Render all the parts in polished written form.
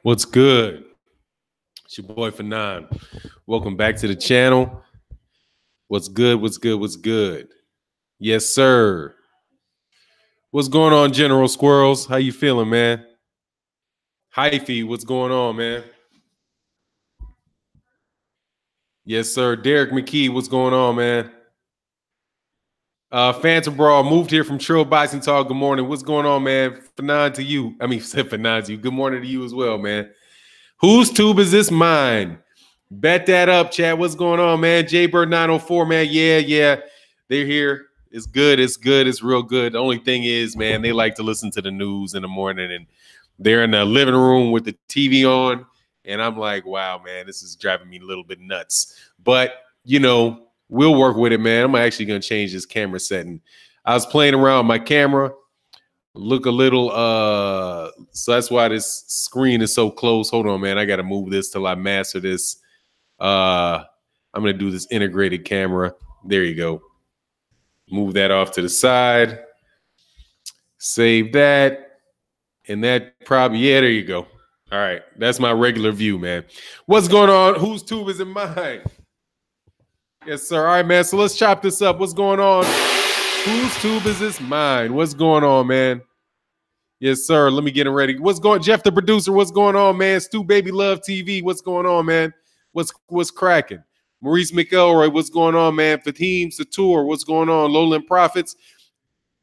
What's good? It's your boy Fannon. Welcome back to the channel. What's good? What's good? What's good? Yes, sir. What's going on, General Squirrels? How you feeling, man? Hyphy, what's going on, man? Yes, sir. Derek McKee, what's going on, man? Phantom Brawl moved here from Trill Boxing Talk. Good morning. What's going on, man? Fanon to you. Fanon to you. Good morning to you as well, man. Whose tube is this mine? Bet that up, chat. What's going on, man? Jaybird 904, man. Yeah. They're here. It's good. It's good. It's real good. The only thing is, man, they like to listen to the news in the morning, and they're in the living room with the TV on. And I'm like, wow, man, this is driving me a little bit nuts. But, we'll work with it, man. I'm actually going to change this camera setting. I was playing around with my camera. Look a little, so that's why this screen is so close. Hold on, man. I got to move this till I master this. I'm going to do this integrated camera. There you go. Move that off to the side. Save that. And that probably, yeah, there you go. All right. That's my regular view, man. What's going on? Whose tube is in mine? Yes, sir. All right, man. So let's chop this up. What's going on? Whose tube is this mine? What's going on, man? Yes, sir. Let me get it ready. What's going on? Jeff, the producer, what's going on, man? Stu Baby Love TV, what's going on, man? What's cracking? Maurice McElroy, what's going on, man? Fatim Satur, what's going on? Lowland Profits.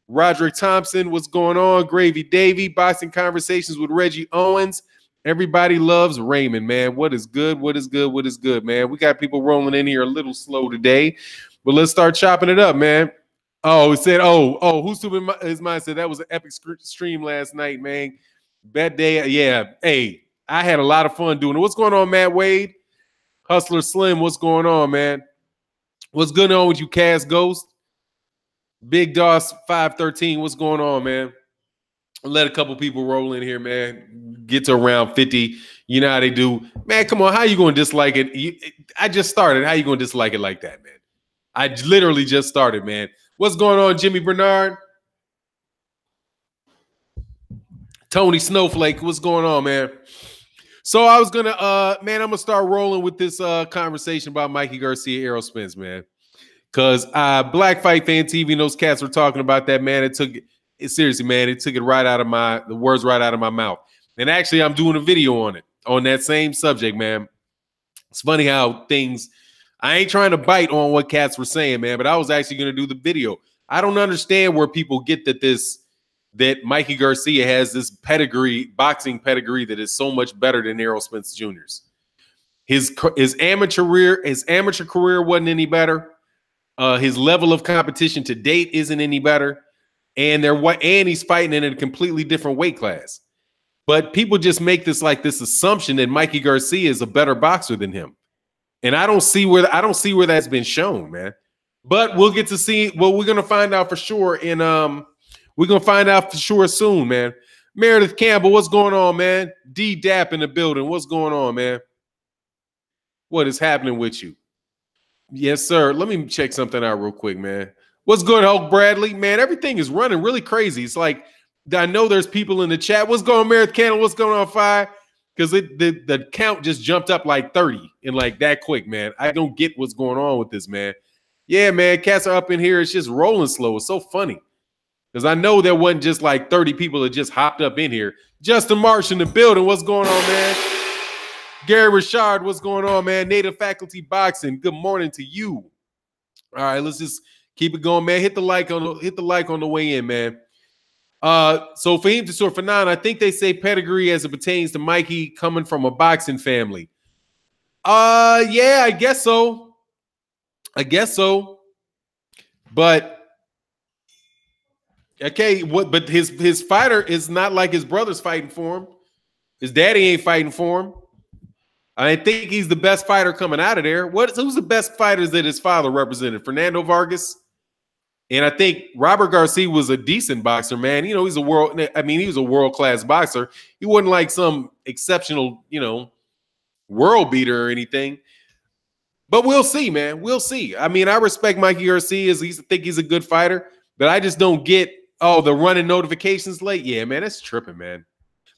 Roderick Thompson, what's going on? Gravy Davy, Boxing Conversations with Reggie Owens. Everybody loves Raymond, man. What is good? What is good? What is good, man? We got people rolling in here a little slow today, but let's start chopping it up, man. Oh, it said, who's stupid? His mind said that was an epic stream last night, man. Bet day, yeah. Hey, I had a lot of fun doing it. What's going on, Matt Wade? Hustler Slim, what's going on, man? What's going on with you, Cass Ghost? Big Doss 513, what's going on, man? Let a couple people roll in here, man. Get to around 50. You know how they do. Man, come on. How you going to dislike it? I just started. How you going to dislike it like that, man? I literally just started, man. What's going on, Jimmy Bernard? Tony Snowflake, what's going on, man? So I was going to, man, I'm going to start rolling with this conversation about Mikey Garcia, Errol Spence, man. Because Black Fight Fan TV and those cats were talking about that, man. Seriously, man, it took it right out of the words right out of my mouth. And actually, I'm doing a video on it, on that same subject, man. It's funny how I ain't trying to bite on what cats were saying, man, but I was actually going to do the video. I don't understand where people get that Mikey Garcia has this boxing pedigree that is so much better than Errol Spence Jr.'s. His amateur career wasn't any better. His level of competition to date isn't any better. And he's fighting in a completely different weight class. But people just make this assumption that Mikey Garcia is a better boxer than him. And I don't see where that's been shown, man. But we'll get to see. Well, we're gonna find out for sure. And we're gonna find out for sure soon, man. Meredith Campbell, what's going on, man? D Dap in the building. What's going on, man? What is happening with you? Yes, sir. Let me check something out real quick, man. What's good, Hulk Bradley? Man, everything is running really crazy. It's like I know there's people in the chat. What's going on, Meredith Campbell? What's going on, Fi? Because the count just jumped up like 30 and like that quick, man. I don't get what's going on with this, man. Yeah, man, cats are up in here. It's just rolling slow. It's so funny. Because I know there wasn't just like 30 people that just hopped up in here. Justin Marsh in the building. What's going on, man? Gary Richard, what's going on, man? Native Faculty Boxing. Good morning to you. All right, let's just keep it going, man. Hit the like on the way in, man. So for him to sort for nine, I think they say pedigree as it pertains to Mikey coming from a boxing family. Yeah, I guess so. But okay, but his fighter is not like his brother's fighting for him. His daddy ain't fighting for him. I think he's the best fighter coming out of there. Who's the best fighters that his father represented? Fernando Vargas. And I think Robert Garcia was a decent boxer, man. He was a world-class boxer. He wasn't like some exceptional, world beater or anything. But we'll see, man. We'll see. I mean, I respect Mikey Garcia. I think he's a good fighter, but I just don't get, the running notifications late. Yeah, man, that's tripping, man.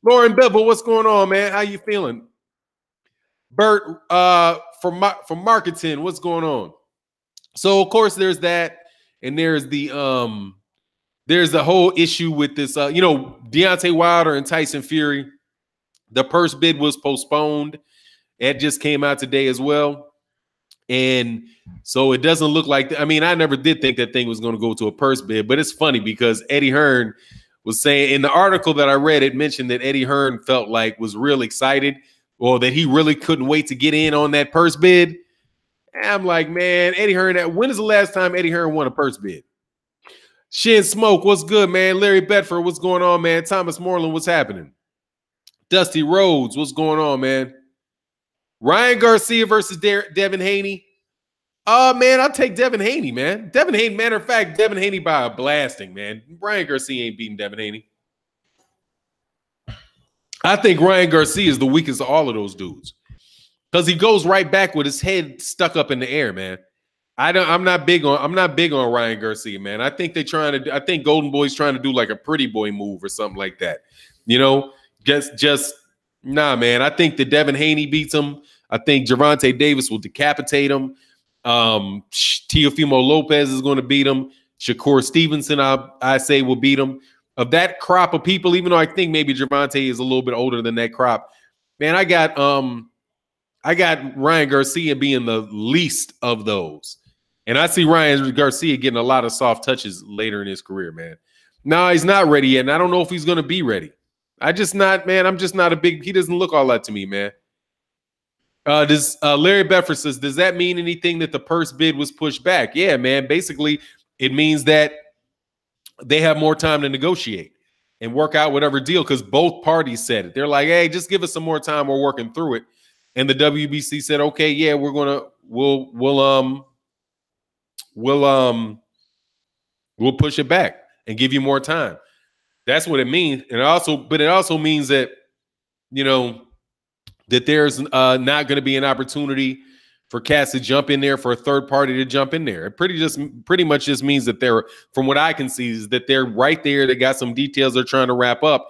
Lauren Bevel, what's going on, man? How you feeling? Bert, from marketing, what's going on? So of course there's that, and there's the whole issue with this. Deontay Wilder and Tyson Fury. The purse bid was postponed. It just came out today as well. And so it doesn't look like, I never did think that thing was going to go to a purse bid, but it's funny because Eddie Hearn was saying in the article that I read, it mentioned that Eddie Hearn felt like was real excited or that he really couldn't wait to get in on that purse bid. And I'm like, man, Eddie Hearn, when is the last time Eddie Hearn won a purse bid? Shin Smoke, what's good, man? Larry Bedford, what's going on, man? Thomas Moreland, what's happening? Dusty Rhodes, what's going on, man? Ryan Garcia versus Devin Haney. Man, I'll take Devin Haney, man. Devin Haney, matter of fact, Devin Haney by a blasting, man. Ryan Garcia ain't beating Devin Haney. I think Ryan Garcia is the weakest of all of those dudes because he goes right back with his head stuck up in the air, man. I'm not big on Ryan Garcia, man. I think I think Golden Boy's trying to do like a pretty boy move or something like that. Just nah, man. I think that Devin Haney beats him. I think Gervonta Davis will decapitate him. Teofimo Lopez is going to beat him. Shakur Stevenson, I say, will beat him. Of that crop of people, even though I think maybe Gervonta is a little bit older than that crop, man, I got Ryan Garcia being the least of those. And I see Ryan Garcia getting a lot of soft touches later in his career, man. No, he's not ready yet, and I don't know if he's going to be ready. I'm just not he doesn't look all that to me, man. Larry Bedford says, does that mean anything that the purse bid was pushed back? Yeah, man. Basically, it means that they have more time to negotiate and work out whatever deal because both parties said it. They're like, hey, just give us some more time. We're working through it. And the WBC said, okay, yeah, we'll push it back and give you more time. That's what it means. And it also means that, that there's not going to be an opportunity for cats to jump in there, for a third party to jump in there. It pretty much just means that they're, from what I can see, is that they're right there. They got some details they're trying to wrap up,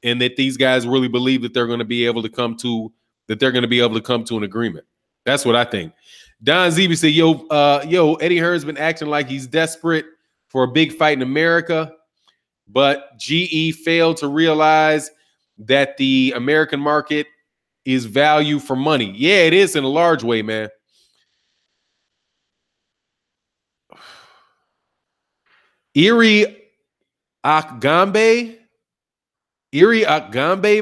and that these guys really believe that they're going to be able to come to an agreement. That's what I think. Don Zeby said, yo, Eddie Hearn's been acting like he's desperate for a big fight in America, but GE failed to realize that the American market is value for money. Yeah, it is in a large way, man. Iri Akgambe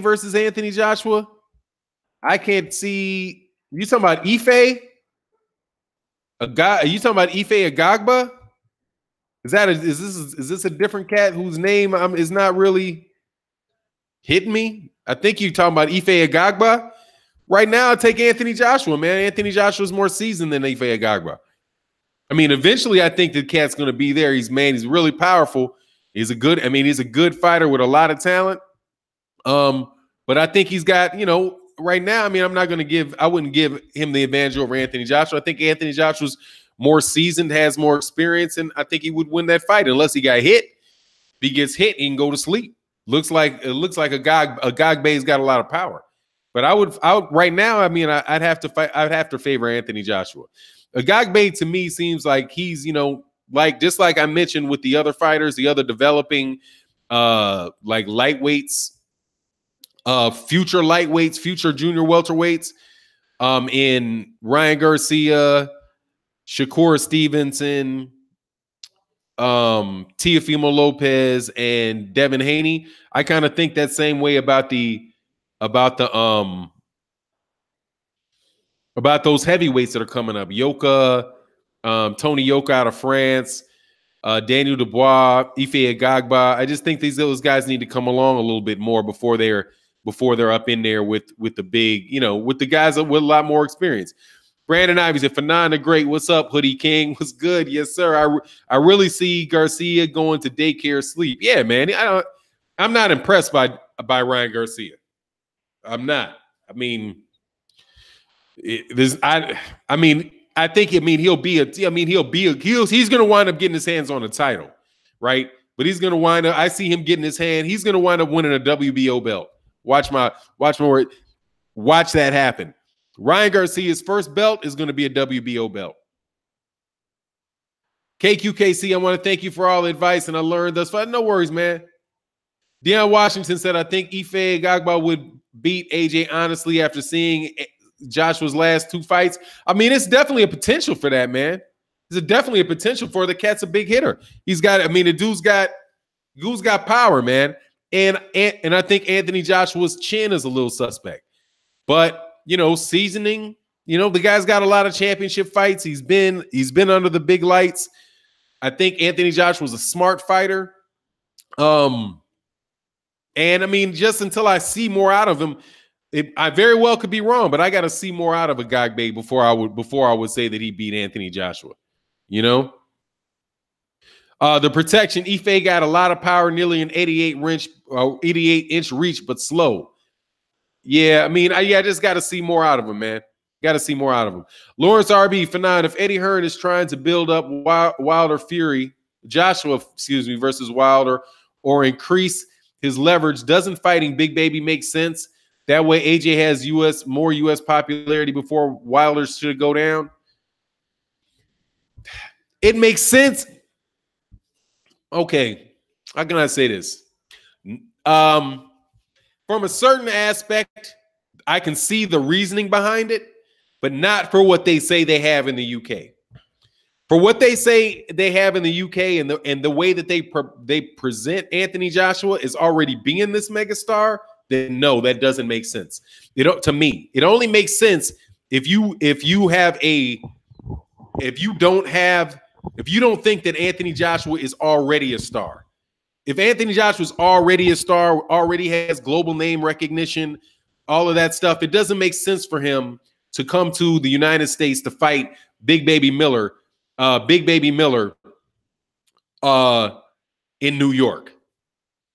versus Anthony Joshua. I can't see. You talking about Ife? Are you talking about Ife Agagba? Is this a different cat whose name is not really hitting me? I think you're talking about Ife Agagba. Right now, I take Anthony Joshua, man. Anthony Joshua's more seasoned than Ife Agagba. Eventually, I think the cat's going to be there. He's really powerful. He's a good fighter with a lot of talent. But I think he's got, right now, I wouldn't give him the advantage over Anthony Joshua. I think Anthony Joshua's more seasoned, has more experience, and I think he would win that fight unless he got hit. If he gets hit, he can go to sleep. Looks like Agagbe's got a lot of power. But I would right now, I'd have to favor Anthony Joshua. Agagbe to me seems like he's, just like I mentioned with the other fighters, the other developing like lightweights, future lightweights, future junior welterweights, in Ryan Garcia, Shakur Stevenson, Teofimo Lopez, and Devin Haney. I kind of think that same way about those heavyweights that are coming up. Yoka, Tony Yoka out of France, Daniel Dubois, Ife Agagba. I just think those guys need to come along a little bit more before they're up in there with the big, with the guys with a lot more experience. Brandon Ivey said, Fannon the Great, what's up, Hoodie King? What's good? Yes, sir. I really see Garcia going to daycare sleep. Yeah, man. I'm not impressed by Ryan Garcia. I'm not. I think he's going to wind up getting his hands on a title, right? But he's going to wind up. I see him getting his hand. He's going to wind up winning a WBO belt Watch my word. Watch that happen. Ryan Garcia's first belt is going to be a WBO belt. KQKC, I want to thank you for all the advice, and I learned thus far. No worries, man. Deion Washington said, I think Ife Agagba would beat AJ honestly after seeing Joshua's last 2 fights. I mean, it's definitely a potential for that, man. There's definitely a potential for the cat's a big hitter. He's got, I mean, the dude's got power, man. And I think Anthony Joshua's chin is a little suspect. But, you know, seasoning, you know, the guy's got a lot of championship fights. He's been under the big lights. I think Anthony Joshua's a smart fighter. And I mean, just until I see more out of him, I very well could be wrong, but I got to see more out of a Agagba before I would say that he beat Anthony Joshua. You know, the protection. Ife got a lot of power, nearly an 88-inch reach, but slow. Yeah, I mean, I just got to see more out of him, man. Got to see more out of him. Lawrence RB, Fannon, if Eddie Hearn is trying to build up Joshua, versus Wilder, or increase his leverage, doesn't fighting Big Baby make sense? That way AJ has more U.S. popularity before Wilder should go down. It makes sense. Okay, how can I say this? From a certain aspect, I can see the reasoning behind it, but not for what they say they have in the UK. For what they say they have in the UK and the way that they present Anthony Joshua as already being this megastar, then no, that doesn't make sense. To me, it only makes sense if you don't think that Anthony Joshua is already a star. If Anthony Joshua is already a star, already has global name recognition, all of that stuff, it doesn't make sense for him to come to the United States to fight Big Baby Miller in New York.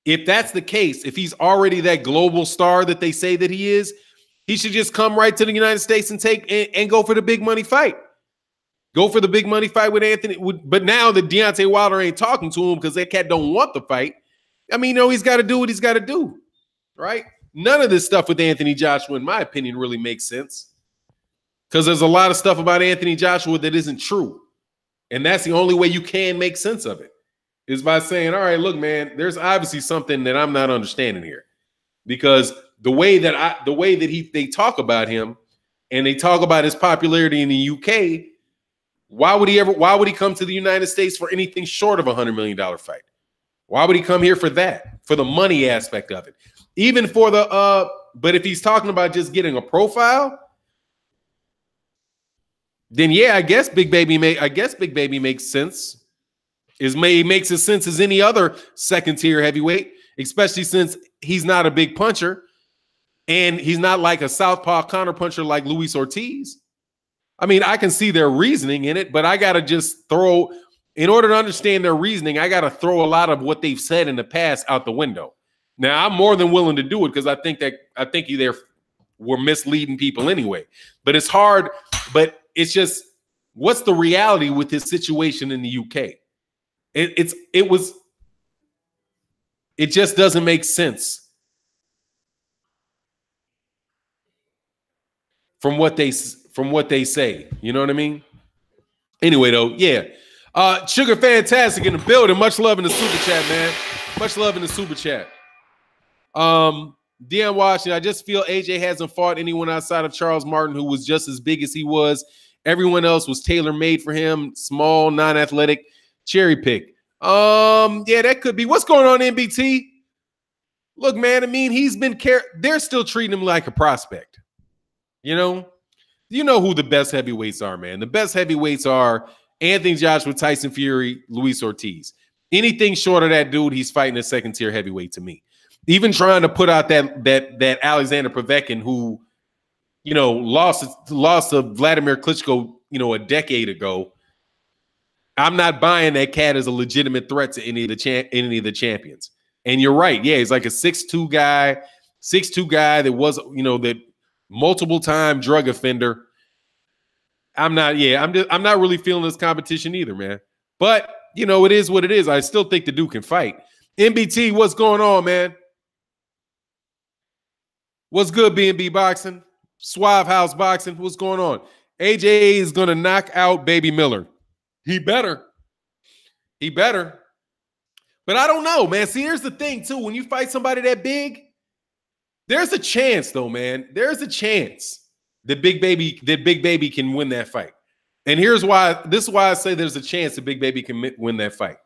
If that's the case, if he's already that global star that they say that he is, he should just come right to the United States and go for the big money fight. Go for the big money fight with Anthony. But now that Deontay Wilder ain't talking to him because that cat don't want the fight, I mean, you know, he's got to do what he's got to do, right? None of this stuff with Anthony Joshua, in my opinion, really makes sense because there's a lot of stuff about Anthony Joshua that isn't true. And that's the only way you can make sense of it, is by saying, all right, look, man, there's obviously something that I'm not understanding here, because the way that they talk about him and they talk about his popularity in the UK, why would he come to the United States for anything short of $100 million fight? Why would he come here for that? For the money aspect of it. Even for but if he's talking about just getting a profile, then yeah, I guess Big Baby makes sense. Makes as sense as any other second-tier heavyweight, especially since he's not a big puncher and he's not like a southpaw counterpuncher like Luis Ortiz. I mean, I can see their reasoning in it, but I got to just in order to understand their reasoning, I got to throw a lot of what they've said in the past out the window. Now, I'm more than willing to do it because I think they were misleading people anyway. But it's hard, but it's just, what's the reality with this situation in the UK? It just doesn't make sense from what they say. You know what I mean? Anyway, though, yeah. Sugar Fantastic in the building. Much love in the super chat, man. Much love in the super chat. Deion Washington, I just feel AJ hasn't fought anyone outside of Charles Martin who was just as big as he was. Everyone else was tailor-made for him. Small, non-athletic, cherry pick. Yeah, that could be. What's going on, NBT? Look, man, I mean, they're still treating him like a prospect. You know who the best heavyweights are, man. The best heavyweights are Anthony Joshua, Tyson Fury, Luis Ortiz. Anything short of that dude, he's fighting a second-tier heavyweight to me. Even trying to put out that Alexander Povetkin, who, you know, lost to Vladimir Klitschko, you know, a decade ago. I'm not buying that cat as a legitimate threat to any of the champions. And you're right. Yeah, he's like a 6'2" guy that was, you know, that multiple-time drug offender. I'm not really feeling this competition either, man. But, you know, it is what it is. I still think the dude can fight. NBT, what's going on, man? What's good, B&B Boxing? Suave House Boxing. What's going on? AJ is going to knock out Baby Miller. He better. He better. But I don't know, man. See, here's the thing, too. When you fight somebody that big, there's a chance, though, man. There's a chance that Big Baby can win that fight. And here's why. This is why I say there's a chance that Big Baby can win that fight.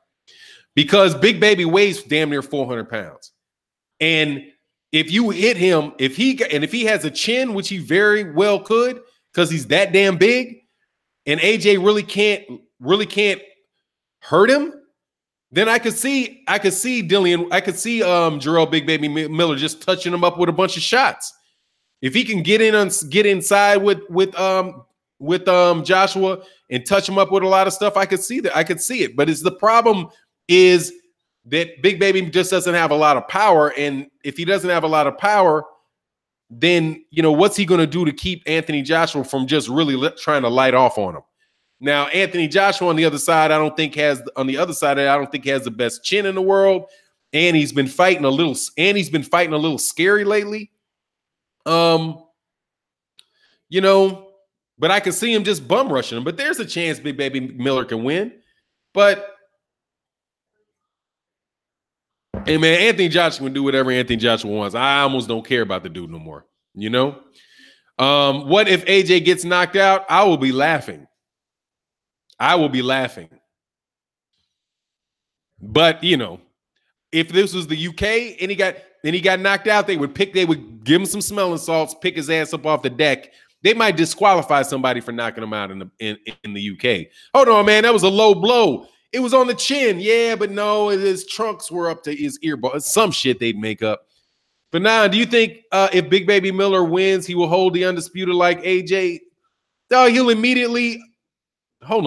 Because Big Baby weighs damn near 400 pounds. And if you hit him, if he has a chin, which he very well could, because he's that damn big, and AJ really can't hurt him, then I could see Jarrell Big Baby Miller just touching him up with a bunch of shots. If he can get inside with Joshua and touch him up with a lot of stuff, I could see that. I could see it. But the problem is that Big Baby just doesn't have a lot of power. And if he doesn't have a lot of power, then, what's he going to do to keep Anthony Joshua from just really trying to light off on him? Now, Anthony Joshua on the other side, I don't think has the best chin in the world. And he's been fighting a little scary lately. But I can see him just bum rushing him. But there's a chance Big Baby Miller can win. But hey, man, Anthony Joshua can do whatever Anthony Joshua wants. I almost don't care about the dude no more. What if AJ gets knocked out? I will be laughing. But if this was the UK and he got knocked out, they would give him some smelling salts, pick his ass up off the deck. They might disqualify somebody for knocking him out in the UK. Hold on, man, that was a low blow. It was on the chin. Yeah, but no, his trunks were up to his earball. Some shit they'd make up. But now, do you think if Big Baby Miller wins, he will hold the undisputed like AJ? No, he'll immediately hold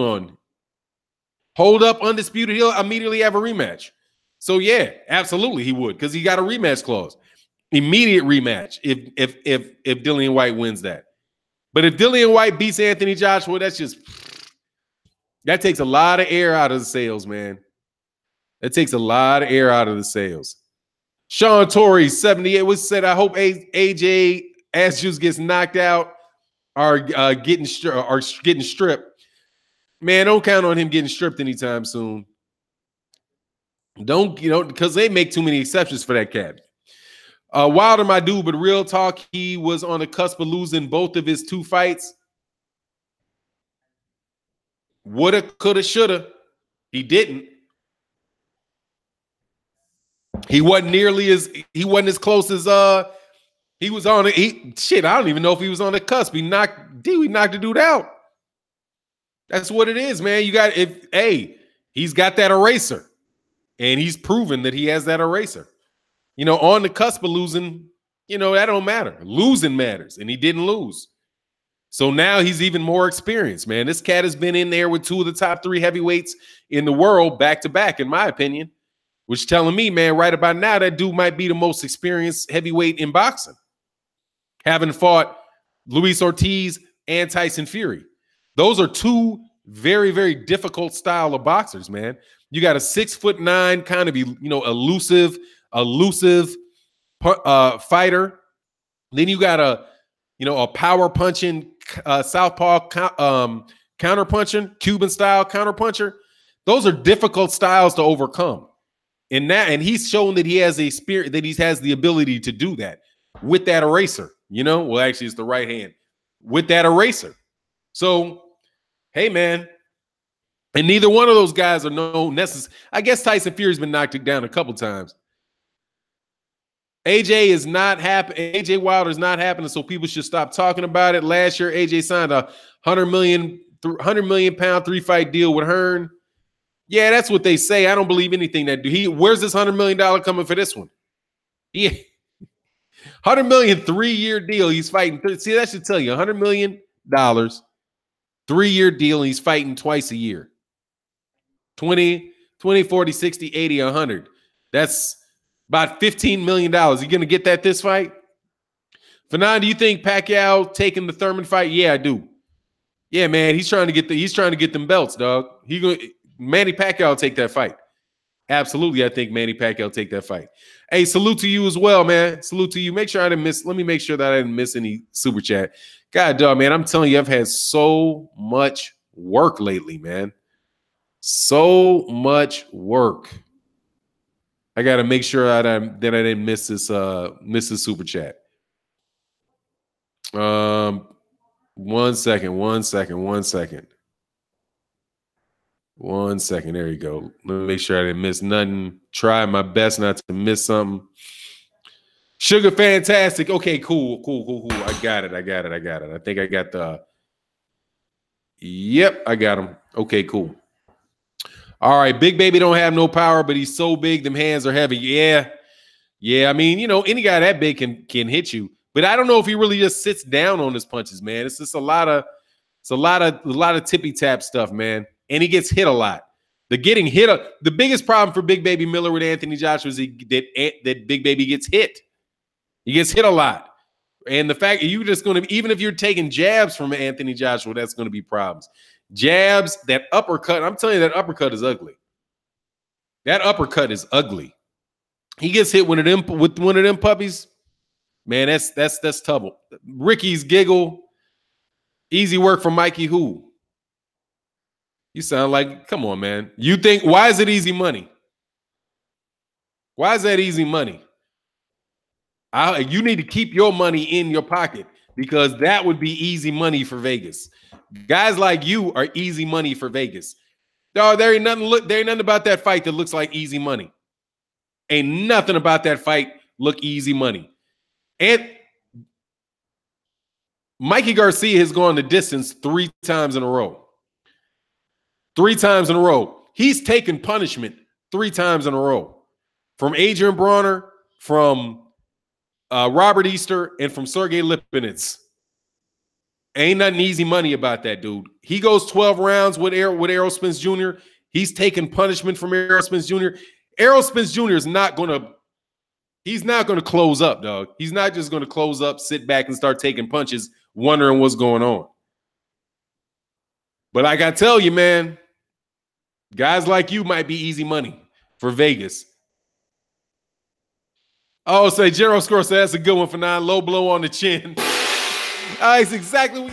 up undisputed. He'll immediately have a rematch. So yeah, absolutely he would, because he got a rematch clause. Immediate rematch if Dillian White wins that. But if Dillian White beats Anthony Joshua, that takes a lot of air out of the sails, man. That takes a lot of air out of the sails. Sean Torrey, 78, said, I hope AJ ass juice gets knocked out or getting stripped. Man, don't count on him getting stripped anytime soon. Don't, because they make too many exceptions for that cat. Wilder, my dude, but real talk, he was on the cusp of losing both of his two fights. Woulda, coulda, shoulda. He didn't. He wasn't as close as he was on it. Shit, I don't even know if he was on the cusp. We knocked the dude out. That's what it is, man. He's got that eraser. And he's proven that he has that eraser. On the cusp of losing, that don't matter. Losing matters, and he didn't lose. So now he's even more experienced, man. This cat has been in there with two of the top 3 heavyweights in the world back to back, in my opinion, which is telling me, man, right about now, that dude might be the most experienced heavyweight in boxing, having fought Luis Ortiz and Tyson Fury. Those are two very, very difficult style of boxers, man. You got a 6'9", kind of elusive fighter. Then you got a power punching southpaw counter punching, Cuban style counter puncher. Those are difficult styles to overcome. And he's shown that he has a spirit, that he has the ability to do that with that eraser. Well, actually, it's the right hand with that eraser. So, hey, man. And neither one of those guys are necessary. I guess Tyson Fury's been knocked down a couple times. AJ Wilder's not happening, so people should stop talking about it. Last year, AJ signed a $100 million pound 3-fight deal with Hearn. Yeah, that's what they say. I don't believe anything that where's this $100 million coming for this one? Yeah. $100 million 3-year deal. He's fighting. See, that should tell you $100 million, 3-year deal, and he's fighting twice a year. 20, 40, 60, 80, 100. That's about $15 million. You going to get this fight? Fannon, do you think Pacquiao taking the Thurman fight? Yeah, I do. Yeah, man, he's trying to get them belts, dog. Manny Pacquiao will take that fight. Absolutely, I think Manny Pacquiao take that fight. Hey, salute to you as well, man. Salute to you. Make sure I didn't miss. Let me make sure that I didn't miss any super chat. God, dog, man, I'm telling you, I've had so much work lately, man. So much work. I got to make sure that I didn't miss this super chat. 1 second. 1 second. 1 second. 1 second. There you go. Let me make sure I didn't miss nothing. Try my best not to miss something. Sugar fantastic. Okay, cool. I got it. I think I got the. Yep, I got him. Okay, cool. All right, Big Baby don't have no power, but he's so big, them hands are heavy. Yeah. I mean, any guy that big can hit you, but I don't know if he really just sits down on his punches, man. It's just a lot of tippy tap stuff, man. And he gets hit a lot. The biggest problem for Big Baby Miller with Anthony Joshua is that Big Baby gets hit. He gets hit a lot. And the fact you're just going to, even if you're taking jabs from Anthony Joshua, that's going to be problems. Jabs, that uppercut, I'm telling you, that uppercut is ugly. That uppercut is ugly. He gets hit with one of them puppies. Man, that's trouble. Ricky's giggle. Easy work for Mikey who? You sound like, come on, man. You think, why is it easy money? Why is that easy money? You need to keep your money in your pocket because that would be easy money for Vegas. Guys like you are easy money for Vegas. Dog, there ain't nothing about that fight that looks like easy money. Ain't nothing about that fight look easy money. And Mikey Garcia has gone the distance 3 times in a row. 3 times in a row. He's taken punishment 3 times in a row. From Adrian Bronner, from Robert Easter, and from Sergey Lipinets. Ain't nothing easy money about that dude. He goes 12 rounds with Errol Spence Jr. He's taking punishment from Errol Spence Jr. Errol Spence Jr. is not going to close up, dog. He's not just going to close up, sit back, and start taking punches, wondering what's going on. But I got to tell you, man, guys like you might be easy money for Vegas. Oh, say Gerald Score said that's a good one for 9. Low blow on the chin. It's exactly,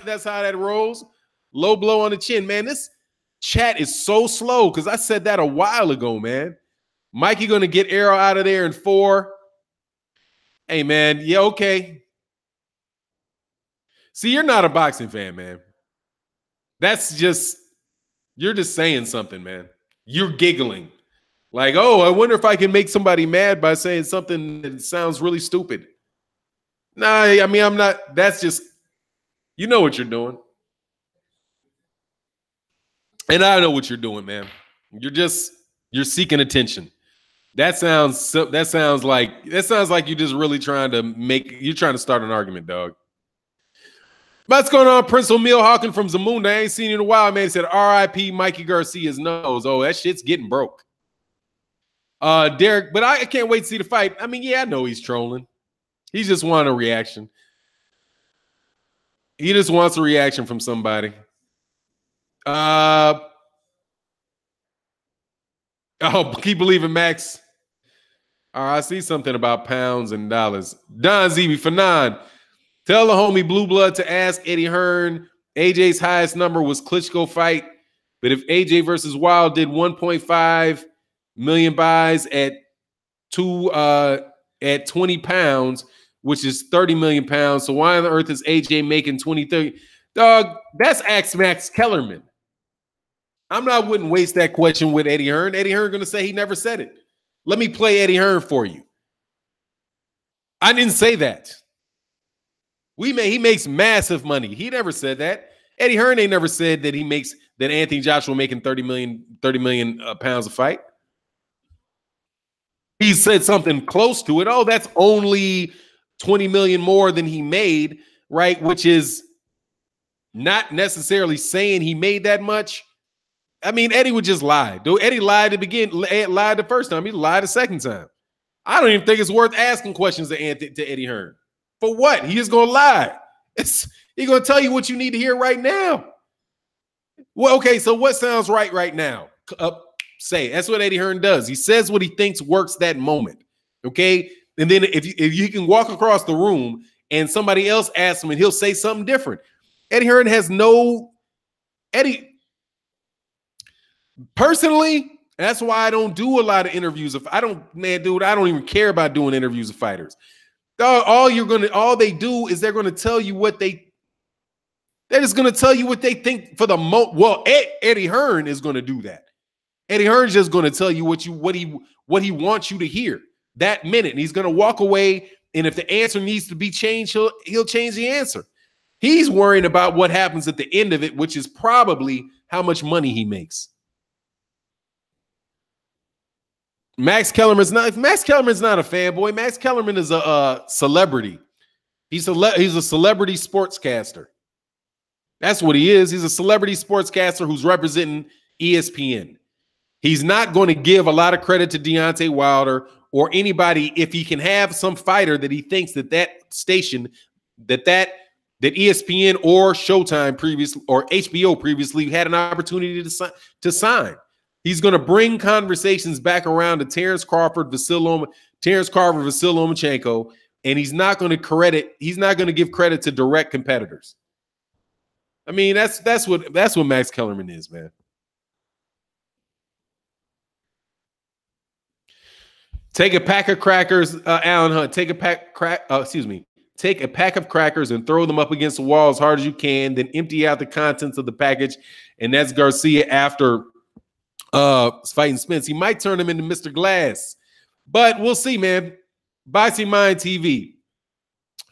that's how that rolls. Low blow on the chin. Man, this chat is so slow because I said that a while ago, man. Mikey going to get Errol out of there in 4. Hey, man. Yeah, okay. See, you're not a boxing fan, man. You're just saying something, man. You're giggling. Like, oh, I wonder if I can make somebody mad by saying something that sounds really stupid. Nah, I mean, I'm not. That's just, you know what you're doing. And I know what you're doing, man. You're seeking attention. That sounds like you're just really trying to start an argument, dog. What's going on, Prince O'Meal Hawking from Zamunda? I ain't seen you in a while, man. He said, R.I.P. Mikey Garcia's nose. Oh, that shit's getting broke. Derek, but I can't wait to see the fight. I mean, yeah, I know he's trolling. He just wanted a reaction. He just wants a reaction from somebody. Oh, keep believing, Max. All right, I see something about pounds and dollars. Don Zeeby, Fannon. Tell the homie Blue Blood to ask Eddie Hearn. AJ's highest number was Klitschko fight. But if AJ versus Wild did 1.5 million buys at 20 pounds, which is 30 million pounds. So why on the earth is AJ making 20, 30? Dog, that's Max Kellerman. Wouldn't waste that question with Eddie Hearn. Eddie Hearn going to say he never said it. Let me play Eddie Hearn for you. I didn't say that. He makes massive money. He never said that. Eddie Hearn ain't never said that that Anthony Joshua making 30 million pounds a fight. He said something close to it. Oh, that's only 20 million more than he made, right? Which is not necessarily saying he made that much. I mean, Eddie would just lie. Eddie lied lied the first time. He lied the second time. I don't even think it's worth asking questions to Eddie Hearn. For what? He is going to lie. He's going to tell you what you need to hear right now. Well, okay, so what sounds right now? say. That's what Eddie Hearn does. He says what he thinks works that moment. Okay. And then if you can walk across the room and somebody else asks him and he'll say something different. Eddie Hearn has no personally. That's why I don't do a lot of interviews. I don't even care about doing interviews of fighters. All they do is they're gonna tell you what they're just gonna tell you what they think for the most. Well, Eddie Hearn is gonna do that. Eddie Hearn's just gonna tell you what he wants you to hear that minute. And he's gonna walk away, and if the answer needs to be changed, he'll change the answer. He's worrying about what happens at the end of it, which is probably how much money he makes. Max Kellerman's not a fanboy. Max Kellerman is a celebrity. He's a celebrity sportscaster. That's what he is. He's a celebrity sportscaster who's representing ESPN. He's not going to give a lot of credit to Deontay Wilder or anybody if he can have some fighter that he thinks that station, that ESPN or Showtime previously or HBO previously had an opportunity to sign. He's going to bring conversations back around to Terrence Crawford, Vasyl Lomachenko, and he's not going to give credit to direct competitors. I mean, that's what Max Kellerman is, man. Take a pack of crackers, Alan Hunt. Take a pack of crackers and throw them up against the wall as hard as you can, then empty out the contents of the package. And that's Garcia after fighting Spence. He might turn him into Mr. Glass, but we'll see, man. Boxing Mind TV.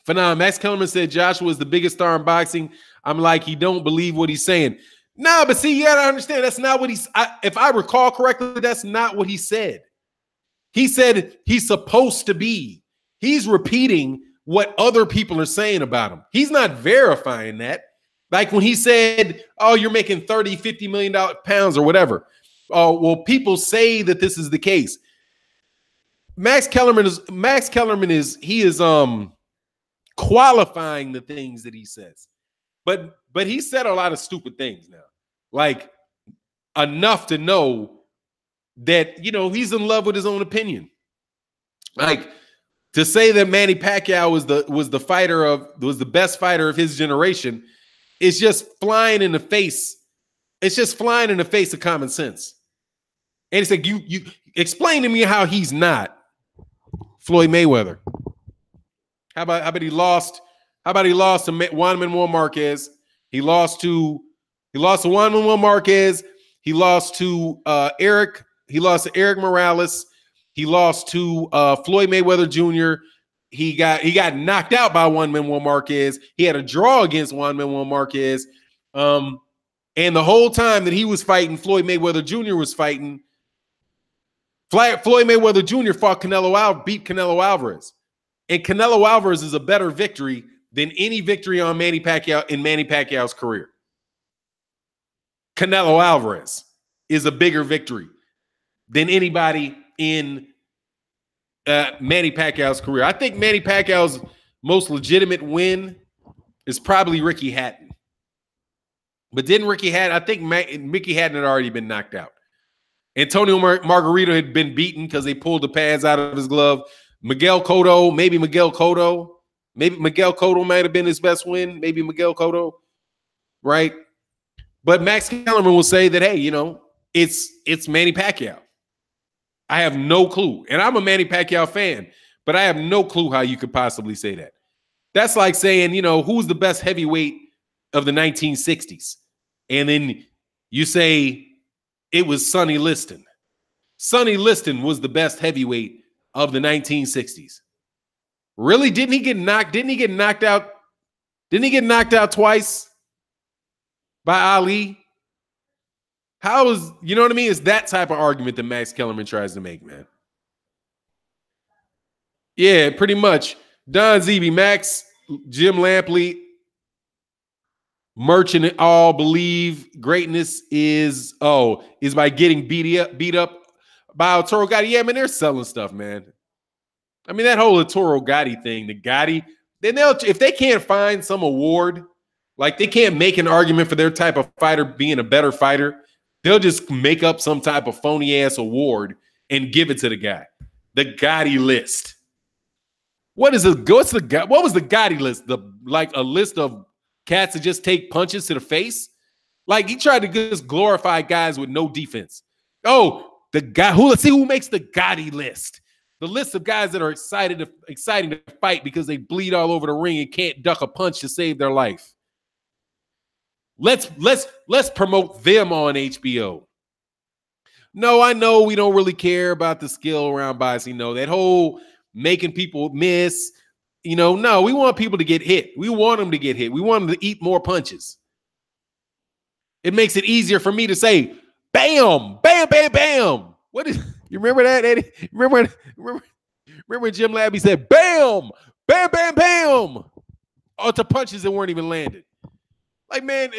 Fannon, Max Kellerman said Joshua is the biggest star in boxing. I'm like, he don't believe what he's saying. No, but see, you gotta understand, that's not what if I recall correctly, that's not what he said. He said he's supposed to be. He's repeating what other people are saying about him. He's not verifying that. Like when he said, oh, you're making 30, $50 million pounds or whatever. Oh, well, people say that this is the case. Max Kellerman is qualifying the things that he says. But he said a lot of stupid things now. Like enough to know that, he's in love with his own opinion. Like to say that Manny Pacquiao was the best fighter of his generation is just flying in the face. It's just flying in the face of common sense. And it's like, you explain to me how he's not Floyd Mayweather. How about he lost? How about he lost to Juan Manuel Marquez? He lost to Juan Manuel Marquez. He lost to Eric. He lost to Eric Morales. He lost to Floyd Mayweather Jr. He got knocked out by Juan Manuel Marquez. He had a draw against Juan Manuel Marquez. And the whole time that he was fighting, Floyd Mayweather Jr. was fighting. Floyd Mayweather Jr. beat Canelo Alvarez. And Canelo Alvarez is a better victory than any victory on Manny Pacquiao in Manny Pacquiao's career. Canelo Alvarez is a bigger victory than anybody in Manny Pacquiao's career. I think Manny Pacquiao's most legitimate win is probably Ricky Hatton. But didn't Ricky Hatton, I think Mickey Hatton had already been knocked out. Antonio Margarito had been beaten because they pulled the pads out of his glove. Miguel Cotto might have been his best win. Maybe Miguel Cotto, right? But Max Kellerman will say that, hey, it's Manny Pacquiao. I have no clue. And I'm a Manny Pacquiao fan, but I have no clue how you could possibly say that. That's like saying, who's the best heavyweight of the 1960s? And then you say it was Sonny Liston. Sonny Liston was the best heavyweight of the 1960s. Really? Didn't he get knocked out? Didn't he get knocked out twice by Ali? How is, you know what I mean? It's that type of argument that Max Kellerman tries to make, man. Yeah, pretty much. Don Zeby, Max, Jim Lampley, merchant it all, believe greatness is by getting beat up by Arturo Gatti. Yeah, man, they're selling stuff, man. I mean, that whole Arturo Gatti thing, the Gatti, then if they can't find some award, like they can't make an argument for their type of fighter being a better fighter, They'll just make up some type of phony ass award and give it to the guy. The Gotti list. What was the Gotti list? Like a list of cats that just take punches to the face? Like he tried to just glorify guys with no defense. Oh, the guy let's see who makes the Gotti list. The list of guys that are exciting to fight because they bleed all over the ring and can't duck a punch to save their life. Let's promote them on HBO. No, I know we don't really care about the skill around boxing. No, that whole making people miss, no, we want people to get hit. We want them to get hit. We want them to eat more punches. It makes it easier for me to say, bam, bam, bam, bam. What is you remember that, Eddie? Remember when Jim Labby said, bam, bam, bam, bam. Oh, to punches that weren't even landed. Like, man,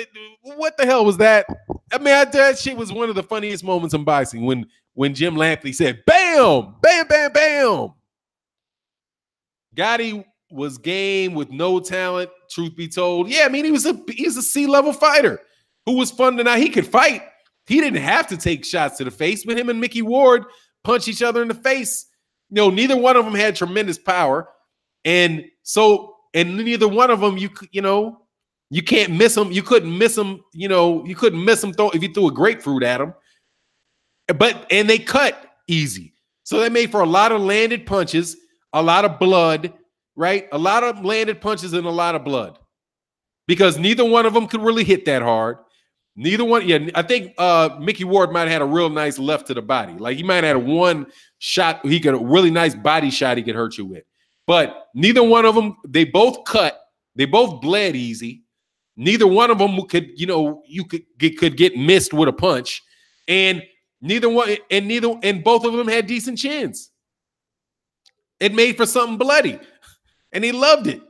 what the hell was that? I mean, that shit was one of the funniest moments in boxing when Jim Lampley said, bam, bam, bam, bam. Gotti was game with no talent, truth be told. Yeah, I mean, he's a C-level fighter who was fun tonight. He could fight. He didn't have to take shots to the face, but him and Mickey Ward punch each other in the face. Neither one of them had tremendous power. And neither one of them, you can't miss them. You couldn't miss them. You couldn't miss them if you threw a grapefruit at them. And they cut easy. So they made for a lot of landed punches, a lot of blood, right? A lot of landed punches and a lot of blood. Because neither one of them could really hit that hard. Neither one. Yeah, I think Mickey Ward might have had a real nice left to the body. Like he might have had one shot. A really nice body shot he could hurt you with. But neither one of them, they both cut. They both bled easy. Neither one of them could, could get missed with a punch, and both of them had decent chins. It made for something bloody, and he loved it.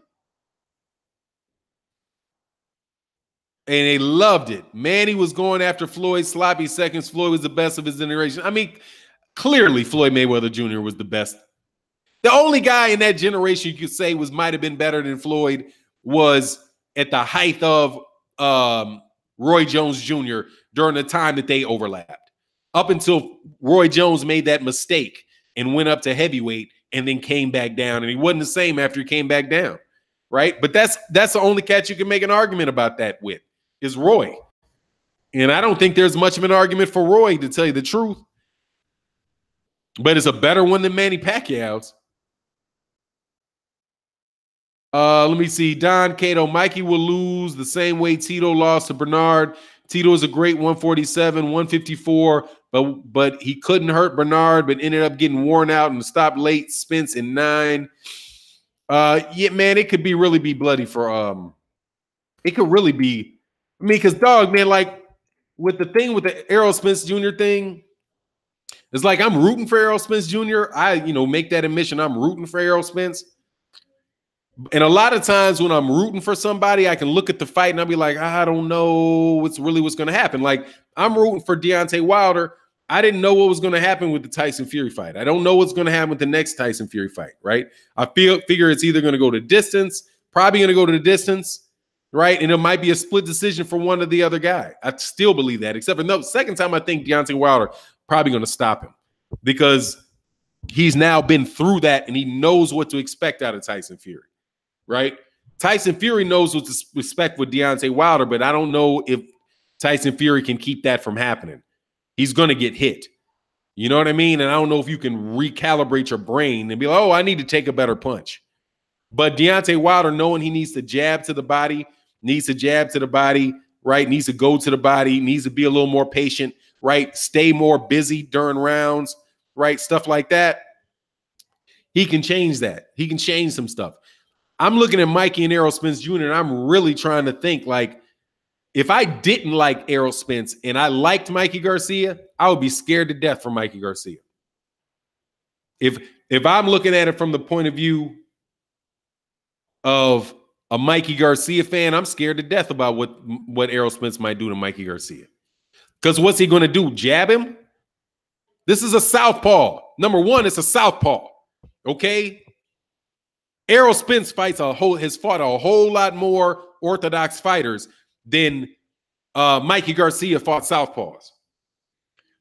And they loved it. Manny was going after Floyd, sloppy seconds. Floyd was the best of his generation. I mean, clearly Floyd Mayweather Jr. was the best. The only guy in that generation you could say might have been better than Floyd was at the height of Roy Jones Jr. during the time that they overlapped. Up until Roy Jones made that mistake and went up to heavyweight and then came back down. And he wasn't the same after he came back down, right? But that's the only cat you can make an argument about that with, is Roy. And I don't think there's much of an argument for Roy, to tell you the truth. But it's a better one than Manny Pacquiao's. Let me see. Don Cato, Mikey will lose the same way Tito lost to Bernard. Tito is a great 147, 154, but he couldn't hurt Bernard, but ended up getting worn out and stopped late. Spence in 9. Yeah, man, it could really be bloody for it could really be. I mean, because dog, man, like with the Errol Spence Jr. thing, it's like I'm rooting for Errol Spence Jr. I make that admission. I'm rooting for Errol Spence. And a lot of times when I'm rooting for somebody, I can look at the fight and I'll be like, I don't know what's going to happen. Like I'm rooting for Deontay Wilder. I didn't know what was going to happen with the Tyson Fury fight. I don't know what's going to happen with the next Tyson Fury fight, right? I figure it's either going to go to distance, probably going to go to the distance, right? And it might be a split decision for one or the other guy. I still believe that, except for the second time I think Deontay Wilder probably going to stop him because he's now been through that and he knows what to expect out of Tyson Fury. Right? Tyson Fury knows what to expect with Deontay Wilder, but I don't know if Tyson Fury can keep that from happening. He's going to get hit. You know what I mean? And I don't know if you can recalibrate your brain and be like, oh, I need to take a better punch. But Deontay Wilder, knowing he needs to jab to the body, right? Needs to go to the body, needs to be a little more patient, right? Stay more busy during rounds, right? Stuff like that. He can change that. He can change some stuff. I'm looking at Mikey and Errol Spence Jr., and I'm really trying to think, like, if I didn't like Errol Spence and I liked Mikey Garcia, I would be scared to death for Mikey Garcia. If I'm looking at it from the point of view of a Mikey Garcia fan, I'm scared to death about what Errol Spence might do to Mikey Garcia. Because what's he going to do? Jab him? This is a southpaw. Number one, it's a southpaw. Okay? Errol Spence has fought a whole lot more orthodox fighters than Mikey Garcia fought southpaws.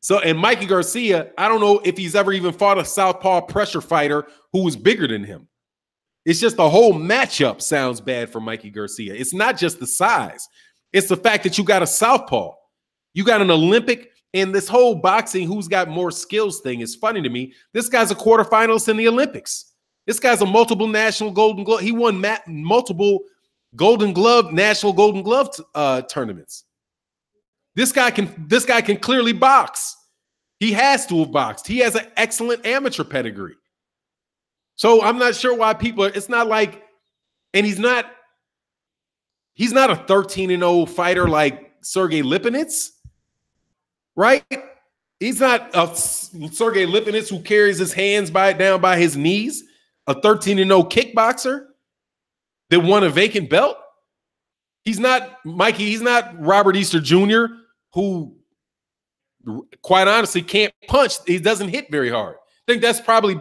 So, and Mikey Garcia, I don't know if he's ever even fought a southpaw pressure fighter who was bigger than him. It's just the whole matchup sounds bad for Mikey Garcia. It's not just the size. It's the fact that you got a southpaw. You got an Olympic, and this whole boxing who's got more skills thing is funny to me. This guy's a quarterfinalist in the Olympics. This guy's a multiple national Golden Glove. He won multiple national Golden Glove tournaments. This guy can clearly box. He has to have boxed. He has an excellent amateur pedigree. So I'm not sure why people are, it's not like, and he's not a 13-0 fighter like Sergey Lipinets, right? He's not a Sergey Lipinets who carries his hands down by his knees, a 13-0 kickboxer that won a vacant belt. He's not Mikey, he's not Robert Easter Jr., who quite honestly can't punch. He doesn't hit very hard. I think that's probably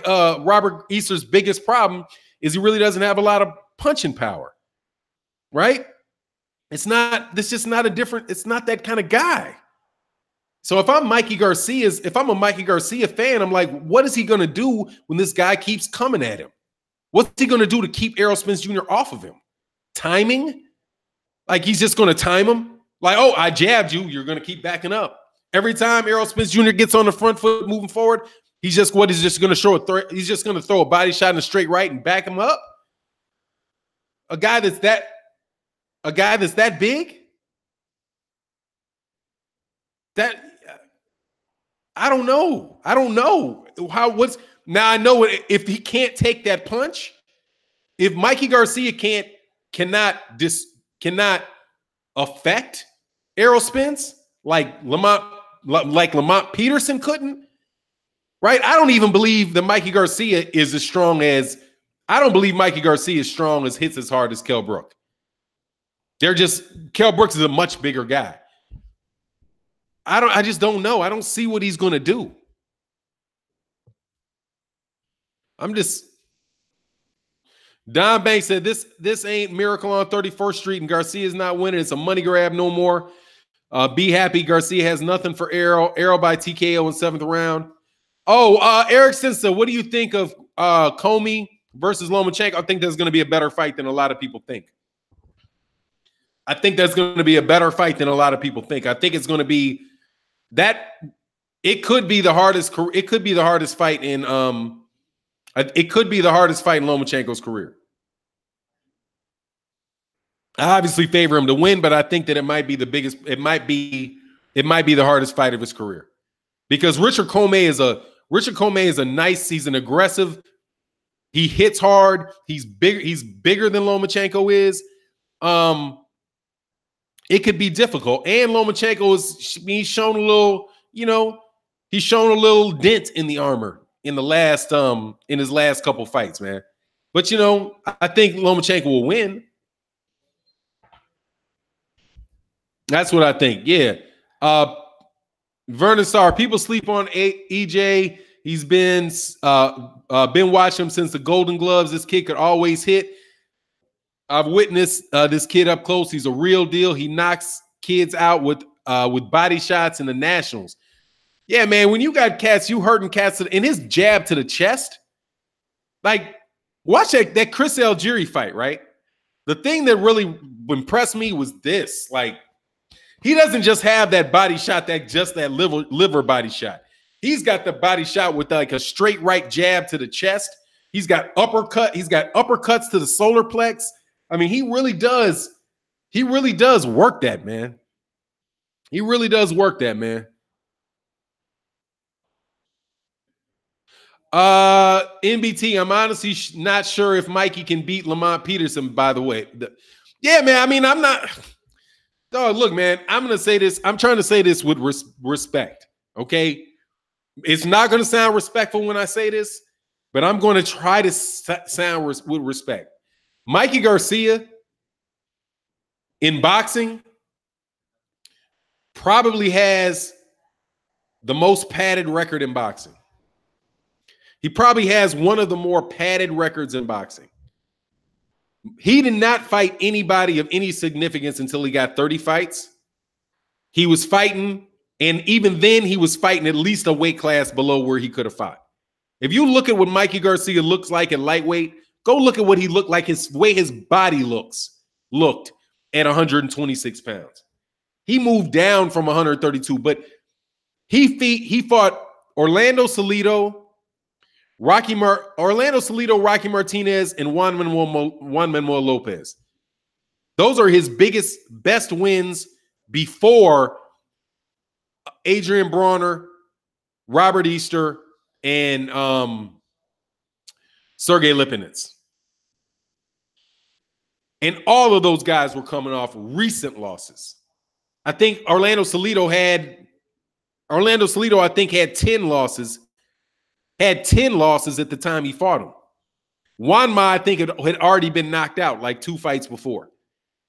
Robert Easter's biggest problem is he really doesn't have a lot of punching power, right? It's not that kind of guy. So if I'm a Mikey Garcia fan, I'm like, what is he going to do when this guy keeps coming at him? What's he going to do to keep Errol Spence Jr. off of him? Timing? Like he's just going to time him? Like, oh, I jabbed you. You're going to keep backing up. Every time Errol Spence Jr. gets on the front foot moving forward, he's just going to throw a body shot in a straight right and back him up. A guy that's that big? That I don't know. Now I know if he can't take that punch, if Mikey Garcia cannot affect Errol Spence like Lamont Peterson couldn't, right? I don't even believe that Mikey Garcia is as strong as Mikey Garcia is strong as hits as hard as Kell Brook. Kell Brooks is a much bigger guy. I just don't know. I don't see what he's going to do. Don Banks said this ain't Miracle on 31st Street and Garcia's not winning. It's a money grab no more. Be happy. Garcia has nothing for Errol. Errol by TKO in 7th round. Oh, Eric Sinsa, what do you think of Comey versus Lomachenko? I think there's going to be a better fight than a lot of people think. I think it's going to be it's going to be that it could be the hardest fight in Lomachenko's career. I obviously favor him to win, but I think that it might be the hardest fight of his career. Because Richard Comey is a nice, he's an aggressive, he hits hard, he's bigger than Lomachenko is. It could be difficult. And Lomachenko he's shown a little dent in the armor in his last couple fights, man. But I think Lomachenko will win. That's what I think. Yeah. Vernon Starr, people sleep on EJ. He's been watching him since the Golden Gloves. This kid could always hit. I've witnessed this kid up close. He's a real deal. He knocks kids out with body shots in the Nationals. Yeah, man, when you got cats, you hurting cats in his jab to the chest. Like, watch that Chris Algieri fight, right? The thing that really impressed me was this. Like, he doesn't just have that body shot, that liver body shot. He's got the body shot with like a straight right jab to the chest. He's got uppercuts to the solar plex. I mean, he really does work that, man. He really does work that, man. NBT, I'm honestly not sure if Mikey can beat Lamont Peterson, by the way. Yeah, man, I mean, I'm not. Dog, look, man, I'm going to say this. I'm trying to say this with respect, okay? It's not going to sound respectful when I say this, but I'm going to try to sound with respect. Mikey Garcia in boxing probably has the most padded record in boxing. He probably has one of the more padded records in boxing. He did not fight anybody of any significance until he got 30 fights. He was fighting And even then, he was fighting at least a weight class below where he could have fought. If you look at what Mikey Garcia looks like at lightweight, go look at what he looked like, his way his body looked at 126 pounds. He moved down from 132, but he fought Orlando Salido, Rocky Martinez, and Juan Manuel Lopez. Those are his best wins before Adrian Brawner, Robert Easter, and Sergey Lipinets. And all of those guys were coming off recent losses. I think Orlando Salido, I think, had 10 losses. Had 10 losses at the time he fought him. Juan Ma, I think, had already been knocked out like 2 fights before.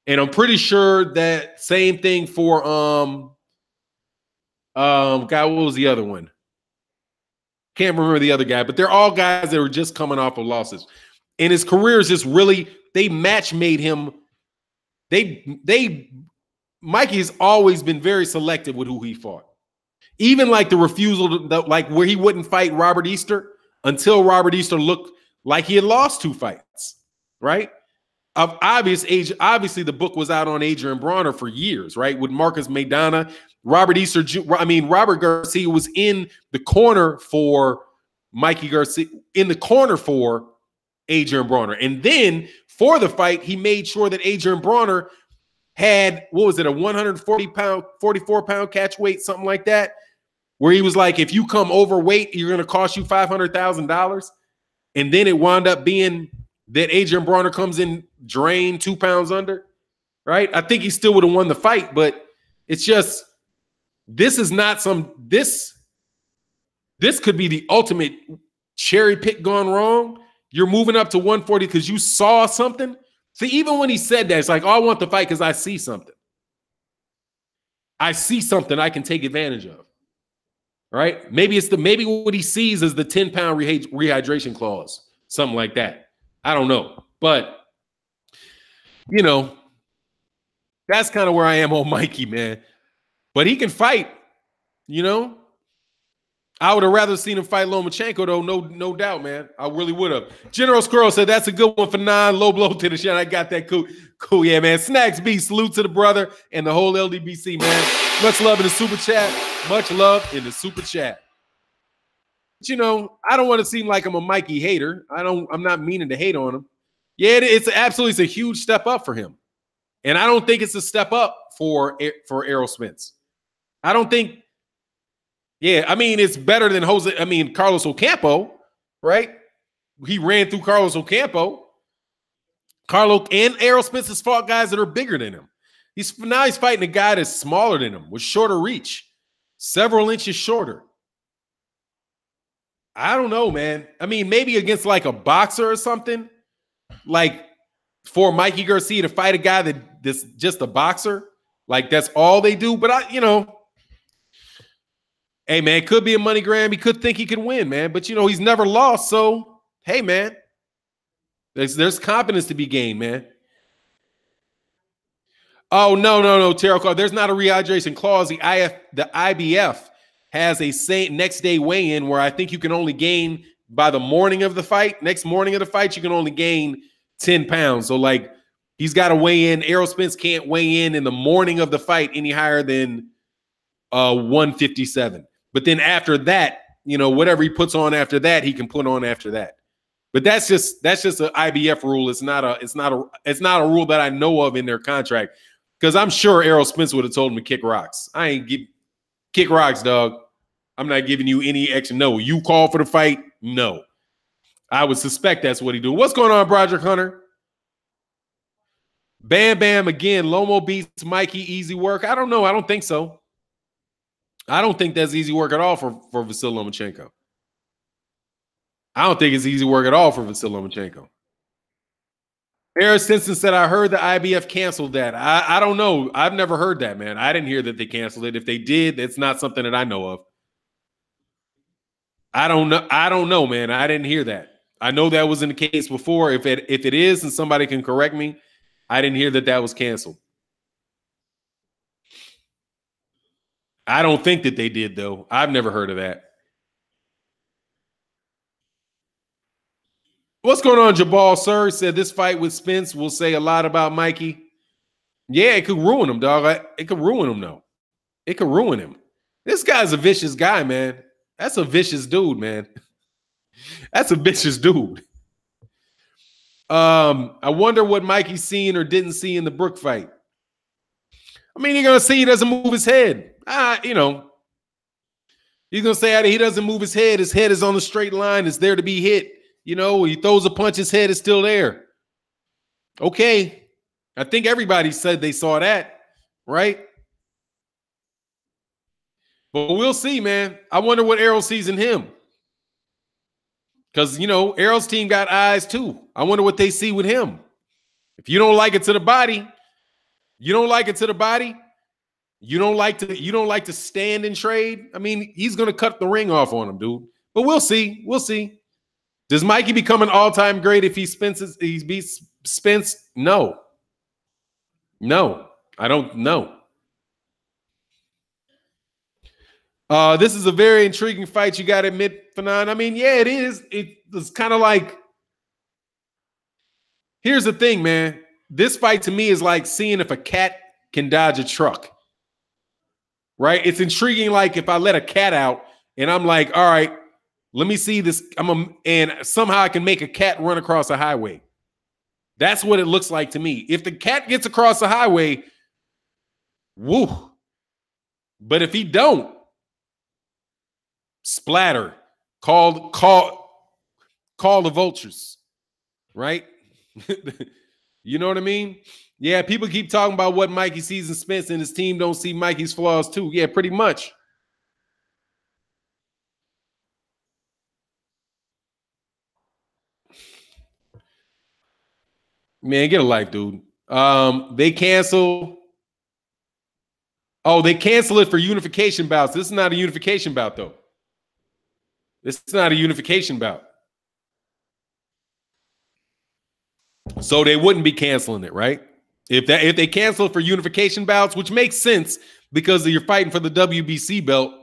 And I'm pretty sure that same thing for God, what was the other one? Can't remember the other guy, but they're all guys that were just coming off of losses. And his career is just really, they match made him. Mikey has always been very selective with who he fought. Even like the refusal to, like where he wouldn't fight Robert Easter until Robert Easter looked like he had lost 2 fights, right? Of obvious age, obviously the book was out on Adrian Brawner for years, right? With Marcus Maidana, Robert Garcia was in the corner for Mikey Garcia, in the corner for Adrian Brawner. And then for the fight, he made sure that Adrian Brawner had, what was it, a 140-pound, 44-pound catch weight, something like that, where he was like, if you come overweight, you're going to cost you $500,000. And then it wound up being that Adrian Brawner comes in drained 2 pounds under, right? I think he still would have won the fight, but it's just, this is not this could be the ultimate cherry pick gone wrong. You're moving up to 140 because you saw something. See, even when he said that, it's like, oh, I want the fight because I see something. I see something I can take advantage of, right? Maybe what he sees is the 10-pound rehydration clause, something like that. I don't know. But, you know, that's kind of where I am on Mikey, man. But he can fight, you know. I would have rather seen him fight Lomachenko, though, no doubt, man. I really would have. General Squirrel said, that's a good one for 9. Low blow to the shot. I got that. Cool, yeah, man. Snacks B, salute to the brother and the whole LDBC, man. Much love in the super chat. Much love in the super chat. But, you know, I don't want to seem like I'm a Mikey hater. I'm not meaning to hate on him. Yeah, it's a huge step up for him. And I don't think it's a step up for Errol Spence. I don't think. Yeah, I mean, it's better than Carlos Ocampo, right? He ran through Carlos Ocampo. Carlos and Errol Spence has fought guys that are bigger than him. Now he's fighting a guy that's smaller than him with shorter reach, several inches shorter. I don't know, man. I mean, maybe against like a boxer or something, like for Mikey Garcia to fight a guy that's just a boxer, like that's all they do. But hey, man, it could be a money grab. He could think he could win, man. But, you know, he's never lost. So, hey, man, there's confidence to be gained, man. Oh, no, Terrell. There's not a rehydration clause. The IBF has a next day weigh-in where I think you can only gain by the morning of the fight. Next morning of the fight, you can only gain 10 pounds. So, like, he's got to weigh in. Errol Spence can't weigh in the morning of the fight any higher than 157. But then after that, you know, whatever he puts on after that, he can put on after that. But that's just an IBF rule. It's not a rule that I know of in their contract. Because I'm sure Errol Spence would have told him to kick rocks. I ain't kick rocks, dog. I'm not giving you any extra. No, you call for the fight. No, I would suspect that's what he do. What's going on, Broderick Hunter? Bam Bam again. Lomo beats Mikey. Easy work. I don't know. I don't think so. I don't think that's easy work at all for Vasyl Lomachenko. I don't think it's easy work at all for Vasyl Lomachenko. Eric Stinson said, I heard the IBF canceled that. I don't know. I've never heard that, man. I didn't hear that they canceled it. If they did, it's not something that I know of. I don't know, man. I didn't hear that. I know that was in the case before. If it is, and somebody can correct me, I didn't hear that was canceled. I don't think that they did, though. I've never heard of that. What's going on, Jabal, sir? Said this fight with Spence will say a lot about Mikey. Yeah, it could ruin him, dog. It could ruin him, though. It could ruin him. This guy's a vicious guy, man. That's a vicious dude, man. That's a vicious dude. I wonder what Mikey's seen or didn't see in the Brook fight. I mean, you're gonna see he doesn't move his head. You're gonna say he doesn't move his head. His head is on the straight line. It's there to be hit. He throws a punch. His head is still there. Okay, I think everybody said they saw that, right? But we'll see, man. I wonder what Errol sees in him. Because, Errol's team got eyes too. I wonder what they see with him. If you don't like it to the body, you don't like to stand and trade. I mean, he's going to cut the ring off on him, dude. But we'll see. We'll see. Does Mikey become an all-time great if he beats Spence? No. No, I don't know. This is a very intriguing fight. You got to admit, Fannon. I mean, yeah, it is. It's kind of like, here's the thing, man. This fight to me is like seeing if a cat can dodge a truck, right? It's intriguing. Like if I let a cat out and I'm like, all right, let me see this. And somehow I can make a cat run across a highway. That's what it looks like to me. If the cat gets across the highway, woo. But if he don't, splatter. Call the vultures, right? You know what I mean? Yeah, people keep talking about what Mikey sees in Spence, and his team don't see Mikey's flaws too. Yeah, pretty much. Man, get a life, dude. They cancel. Oh, they cancel it for unification bouts. This is not a unification bout, though. This is not a unification bout. So they wouldn't be canceling it, right? If they cancel it for unification bouts, which makes sense because you're fighting for the WBC belt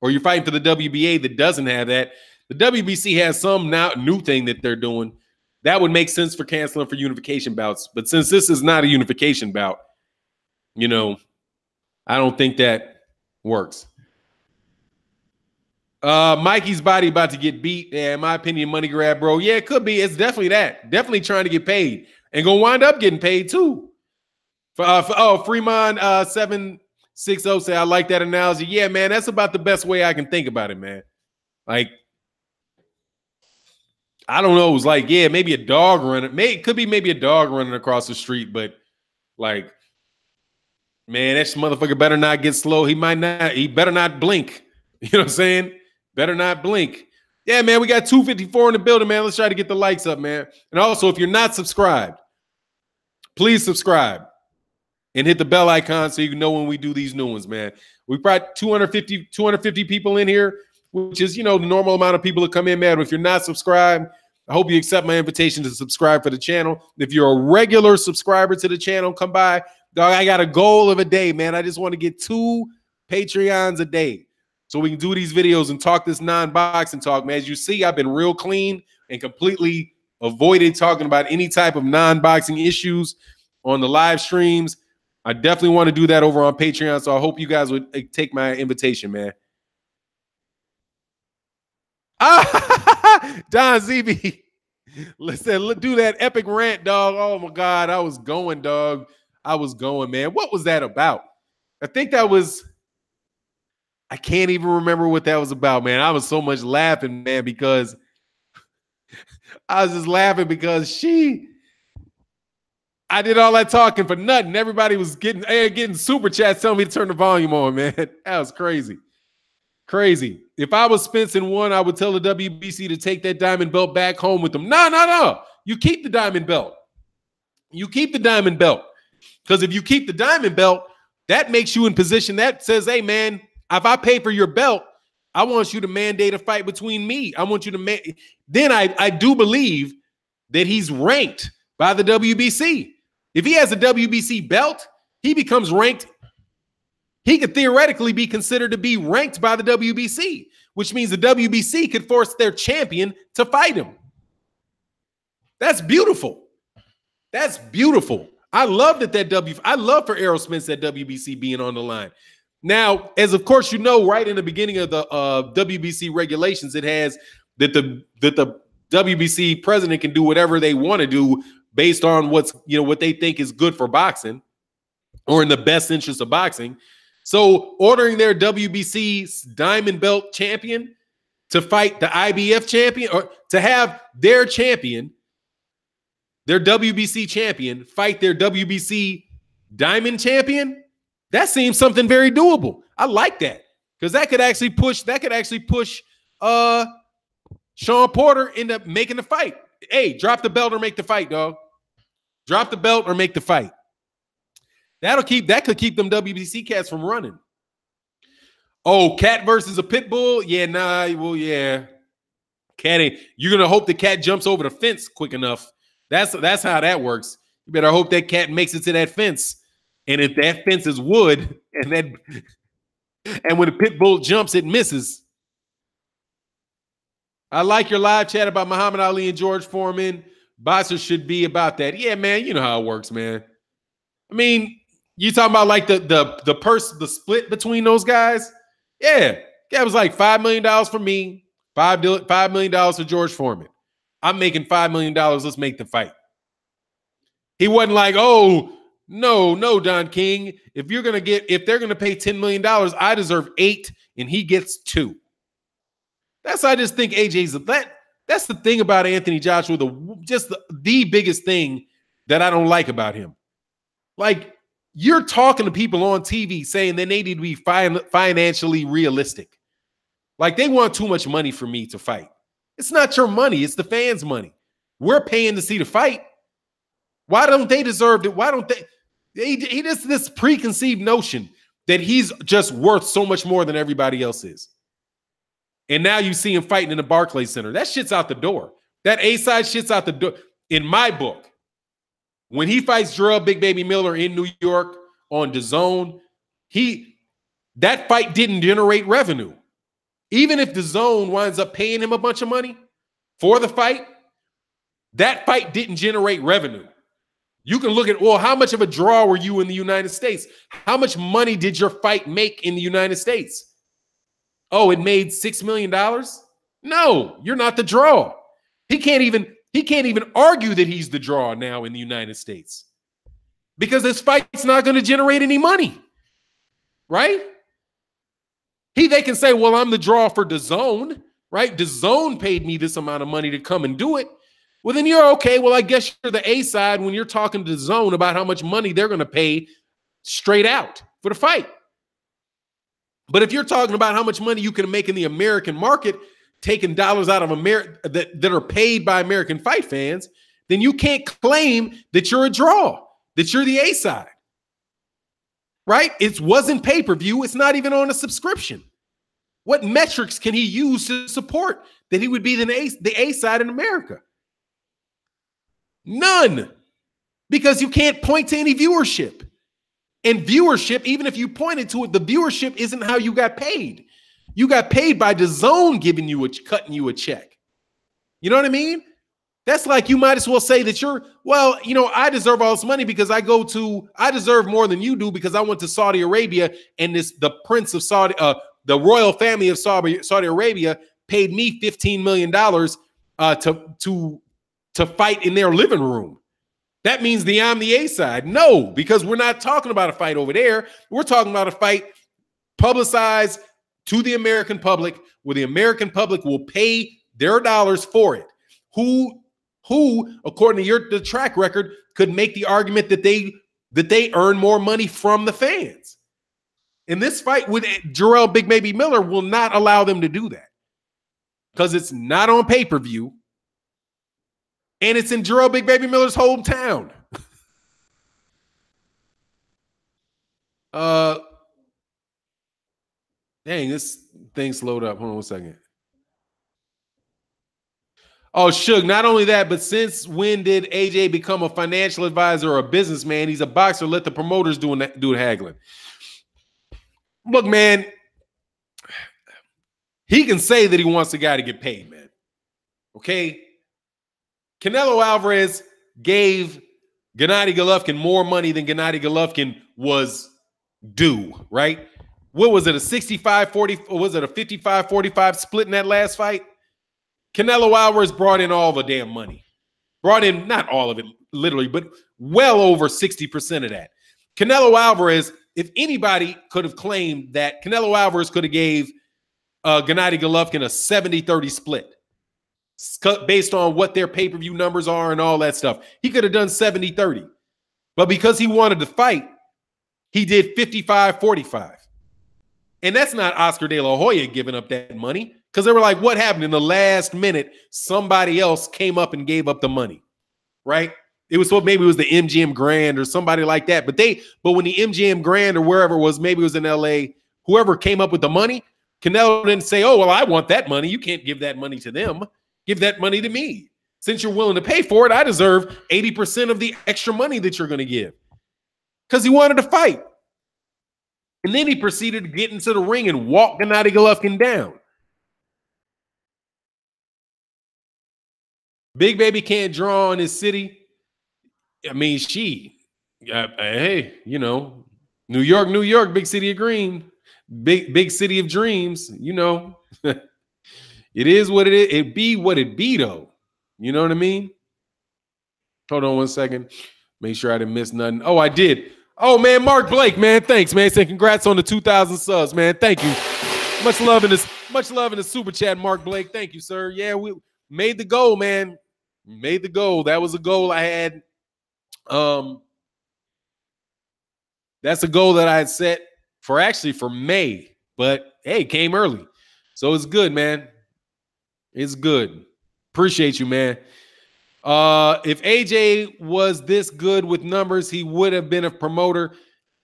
or you're fighting for the WBA that doesn't have that. The WBC has some now new thing that they're doing. That would make sense for canceling for unification bouts. But since this is not a unification bout, I don't think that works. Mikey's body about to get beat. Yeah, in my opinion, money grab, bro. Yeah, it could be. It's definitely that. Definitely trying to get paid. And gonna wind up getting paid too. Fremont 760 say, I like that analogy. Yeah, man, that's about the best way I can think about it, man. Like, I don't know. It was like, yeah, maybe a dog running. It could be maybe a dog running across the street, but like, man, that motherfucker better not get slow. He better not blink. You know what I'm saying? Better not blink. Yeah, man, we got 254 in the building, man. Let's try to get the likes up, man. And also, if you're not subscribed, please subscribe and hit the bell icon so you can know when we do these new ones, man. We brought 250 people in here, which is, the normal amount of people that come in, man. But if you're not subscribed, I hope you accept my invitation to subscribe for the channel. If you're a regular subscriber to the channel, come by. Dog, I got a goal of a day, man. I just want to get 2 Patreons a day so we can do these videos and talk this non-boxing talk, man. As you see, I've been real clean and completely avoided talking about any type of non-boxing issues on the live streams. I definitely want to do that over on Patreon, so I hope you guys would take my invitation, man. Don ZB, let's do that epic rant, dog. Oh my God, I was going, dog. I was going, man. What was that about? I think that was, I can't even remember what that was about, man. I was so much laughing, man, because I was just laughing because I did all that talking for nothing. Everybody was getting super chats telling me to turn the volume on, man. That was crazy. Crazy. If I was Spence and won, I would tell the WBC to take that diamond belt back home with them. No. You keep the diamond belt. You keep the diamond belt. Because if you keep the diamond belt, that makes you in position that says, hey, man, if I pay for your belt, I want you to mandate a fight between me. I want you to then I do believe that he's ranked by the WBC. If he has a WBC belt, he becomes ranked. he could theoretically be considered to be ranked by the WBC, which means the WBC could force their champion to fight him. That's beautiful. That's beautiful. I love I love for Errol Spence that WBC being on the line. Now, as of course you know, right in the beginning of the WBC regulations, it has that the WBC president can do whatever they want to do based on what they think is good for boxing or in the best interest of boxing. So ordering their WBC diamond belt champion to fight the IBF champion, or to have their champion, their WBC champion, fight their WBC diamond champion, that seems something very doable. I like that, because that could actually push Sean Porter into making the fight. Hey, drop the belt or make the fight, dog. Drop the belt or make the fight. That could keep them WBC cats from running. Oh, cat versus a pit bull? Yeah, nah. Well, yeah. Cat ain't. You're gonna hope the cat jumps over the fence quick enough. That's how that works. You better hope that cat makes it to that fence. And if that fence is wood, and when the pit bull jumps, it misses. I like your live chat about Muhammad Ali and George Foreman. Boxers should be about that. Yeah, man. You know how it works, man. I mean, you talking about like the split between those guys? Yeah, that was like $5 million for me, $5 million for George Foreman. I'm making $5 million. Let's make the fight. He wasn't like, oh no, Don King. If they're gonna pay $10 million, I deserve 8, and he gets 2. I just think AJ's that's the thing about Anthony Joshua. The biggest thing that I don't like about him. Like, you're talking to people on TV saying that they need to be financially realistic. Like, they want too much money for me to fight. It's not your money. It's the fans' money. We're paying to see the fight. Why don't they deserve it? Why don't they? He just this preconceived notion that he's just worth so much more than everybody else is. And now you see him fighting in the Barclays Center. That shit's out the door. That A-side shit's out the door. In my book, when he fights Jarrell Big Baby Miller in New York on DAZN, that fight didn't generate revenue. Even if DAZN winds up paying him a bunch of money for the fight, that fight didn't generate revenue. You can look at, well, how much of a draw were you in the United States? How much money did your fight make in the United States? Oh, it made $6 million? No, you're not the draw. He can't even argue that he's the draw now in the United States, because this fight's not going to generate any money, right? They can say, well, I'm the draw for DAZN, right? DAZN paid me this amount of money to come and do it. Well, then you're okay. Well, I guess you're the A side when you're talking to DAZN about how much money they're going to pay straight out for the fight. But if you're talking about how much money you can make in the American market, taking dollars out of America that are paid by American fight fans, then you can't claim that you're a draw, that you're the A side, right? It wasn't pay-per-view. It's not even on a subscription. What metrics can he use to support that he would be the A side in America? None, because you can't point to any viewership. And viewership, even if you pointed to it, the viewership isn't how you got paid. You got paid by DAZN cutting you a check. You know what I mean? That's like, you might as well say that I deserve all this money because I deserve more than you do because I went to Saudi Arabia, and the prince of Saudi, the royal family of Saudi Arabia paid me $15 million to fight in their living room. That means I'm the A side. No, because we're not talking about a fight over there. We're talking about a fight publicized to the American public, where the American public will pay their dollars for it. Who, according to the track record, could make the argument that they earn more money from the fans? And this fight with Jarrell Big Baby Miller will not allow them to do that, because it's not on pay-per-view. And it's in Jarrell Big Baby Miller's hometown. Dang, this thing slowed up. Hold on 1 second. Oh, Suge, not only that, but since when did AJ become a financial advisor or a businessman? He's a boxer. Let the promoters do the haggling. Look, man, he can say that he wants the guy to get paid, man. Okay? Canelo Alvarez gave Gennady Golovkin more money than Gennady Golovkin was due, right? What was it, a 65-40, or was it a 55-45 split in that last fight? Canelo Alvarez brought in all the damn money. Brought in, not all of it, literally, but well over 60% of that. Canelo Alvarez, if anybody could have claimed that Canelo Alvarez could have gave Gennady Golovkin a 70-30 split based on what their pay-per-view numbers are and all that stuff, he could have done 70-30. But because he wanted to fight, he did 55-45. And that's not Oscar De La Hoya giving up that money, because they were like, what happened in the last minute? Somebody else came up and gave up the money, right? It was maybe it was the MGM Grand or somebody like that. But when the MGM Grand or wherever it was, maybe it was in LA, whoever came up with the money, Canelo didn't say, oh, well, I want that money. You can't give that money to them. Give that money to me. Since you're willing to pay for it, I deserve 80% of the extra money that you're going to give. Because he wanted to fight. And then he proceeded to get into the ring and walk Gennady Golovkin down. Big Baby can't draw in his city. I mean, hey, you know, New York, New York, big city of green, big city of dreams, you know. It is what it is. It be what it be, though. You know what I mean? Hold on one second. Make sure I didn't miss nothing. Oh, I did. Oh, man, Mark Blake, man. Thanks, man. Say congrats on the 2,000 subs, man. Thank you. Much love in the super chat, Mark Blake. Thank you, sir. Yeah, we made the goal, man. Made the goal. That was a goal I had. That's a goal that I had set for May, but hey, it came early. So it's good, man. It's good. Appreciate you, man. If AJ was this good with numbers, he would have been a promoter.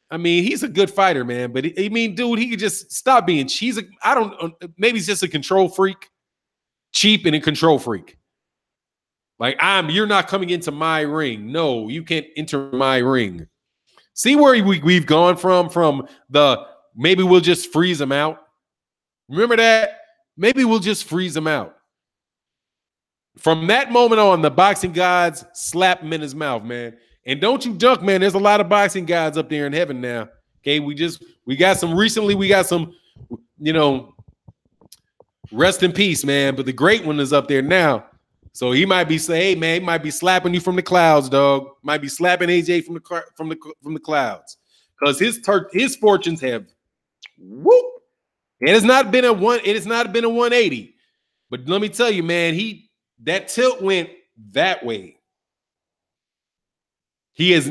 I mean, he's a good fighter, man. But I mean, dude, he could just stop being cheap. Maybe he's just a control freak, cheap and a control freak. Like you're not coming into my ring. No, you can't enter my ring. See where we've gone from the maybe we'll just freeze him out. Remember that? Maybe we'll just freeze him out. From that moment on, the boxing gods slap him in his mouth, man. And don't you duck, man. There's a lot of boxing gods up there in heaven now. Okay, we got some, you know, rest in peace, man. But the great one is up there now. So he might be saying, hey, man, he might be slapping you from the clouds, dog. Might be slapping AJ from the clouds. Because his fortunes have whoop. It has not been a 180. But let me tell you, man, that tilt went that way. His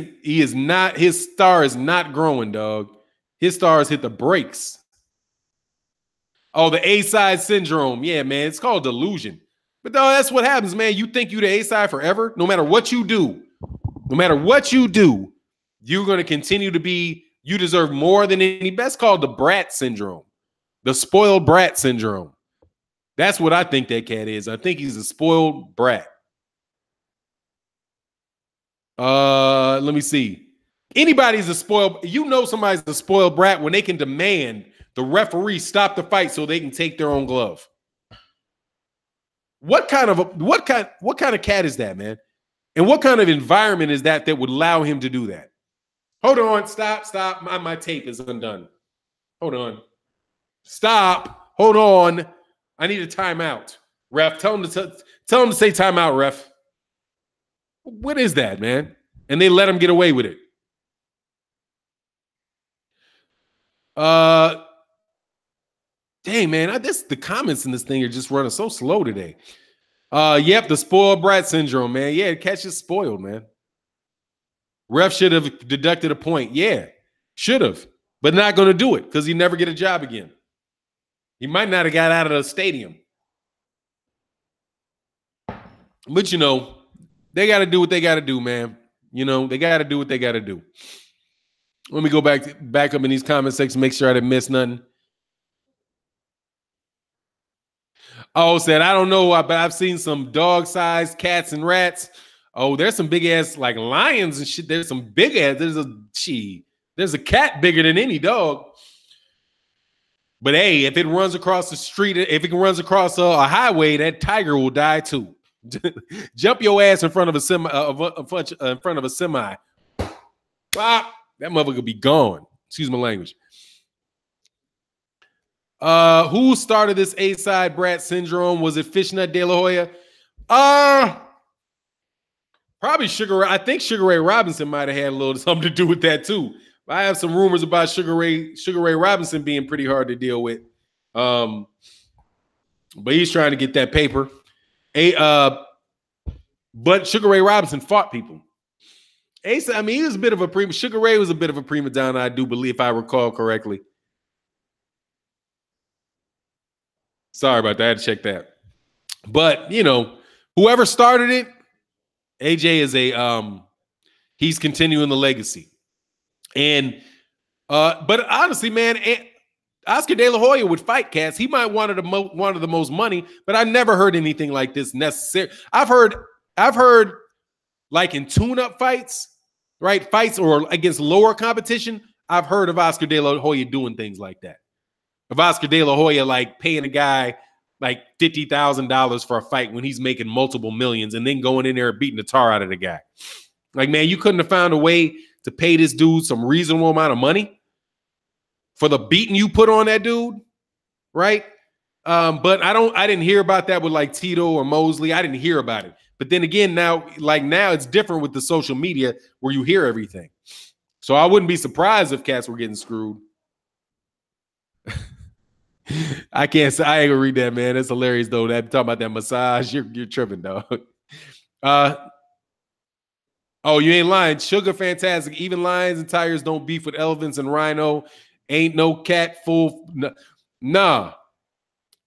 star is not growing, dog. His stars hit the brakes. Oh, the A-side syndrome. Yeah, man, it's called delusion. But dog, that's what happens, man. You think you're the A-side forever? No matter what you do, you're going to continue to be, you deserve more than any. That's called the brat syndrome. The spoiled brat syndrome. That's what I think that cat is. I think he's a spoiled brat. Let me see. Anybody's a spoiled, somebody's a spoiled brat when they can demand the referee stop the fight so they can take their own glove. What kind of cat is that, man? And what kind of environment is that would allow him to do that? Hold on, stop. My tape is undone. Hold on. Stop. Hold on. I need a timeout. Ref, tell him to say timeout, ref. What is that, man? And they let him get away with it. Dang, man, the comments in this thing are just running so slow today. Yep, the spoiled brat syndrome, man. Yeah, catch is spoiled, man. Ref should have deducted a point. Yeah, should have, but not going to do it because he never get a job again. He might not have got out of the stadium. But, you know, they got to do what they got to do, man. You know, they got to do what they got to do. Let me go back up in these comment sections, make sure I didn't miss nothing. Oh, said, I don't know, but I've seen some dog-sized cats and rats. Oh, there's some big-ass, like, lions and shit. There's some big-ass. There's a cat bigger than any dog. But hey, if it runs across the street, if it runs across a highway, that tiger will die too. Jump your ass in front of a semi. In front of a semi. Bop, that motherfucker could be gone. Excuse my language. Who started this A-side brat syndrome? Was it Fishnet De La Hoya? Probably Sugar Ray. I think Sugar Ray Robinson might have had a little something to do with that too. I have some rumors about Sugar Ray Robinson being pretty hard to deal with. But he's trying to get that paper. But Sugar Ray Robinson fought people. Asa, I mean, he was a bit of a prima. Sugar Ray was a bit of a prima donna, I do believe, if I recall correctly. Sorry about that. I had to check that. But you know, whoever started it, AJ is he's continuing the legacy. And but honestly, man, Oscar De La Hoya would fight cats. He might wanted the most money, but I never heard anything like this necessary. I've heard like in tune-up fights, right? Fights or against lower competition. I've heard of Oscar De La Hoya doing things like that. Of Oscar De La Hoya like paying a guy like $50,000 for a fight when he's making multiple millions and then going in there and beating the tar out of the guy. Like, man, you couldn't have found a way to pay this dude some reasonable amount of money for the beating you put on that dude, right? But I didn't hear about that with like Tito or Mosley. I didn't hear about it. But then again, now it's different with the social media where you hear everything. So I wouldn't be surprised if cats were getting screwed. I can't say. I ain't gonna read that, man. That's hilarious though. That talking about that massage, you're tripping, dog. Oh, you ain't lying. Sugar fantastic. Even lions and tigers don't beef with elephants and rhino. Ain't no cat full. Nah,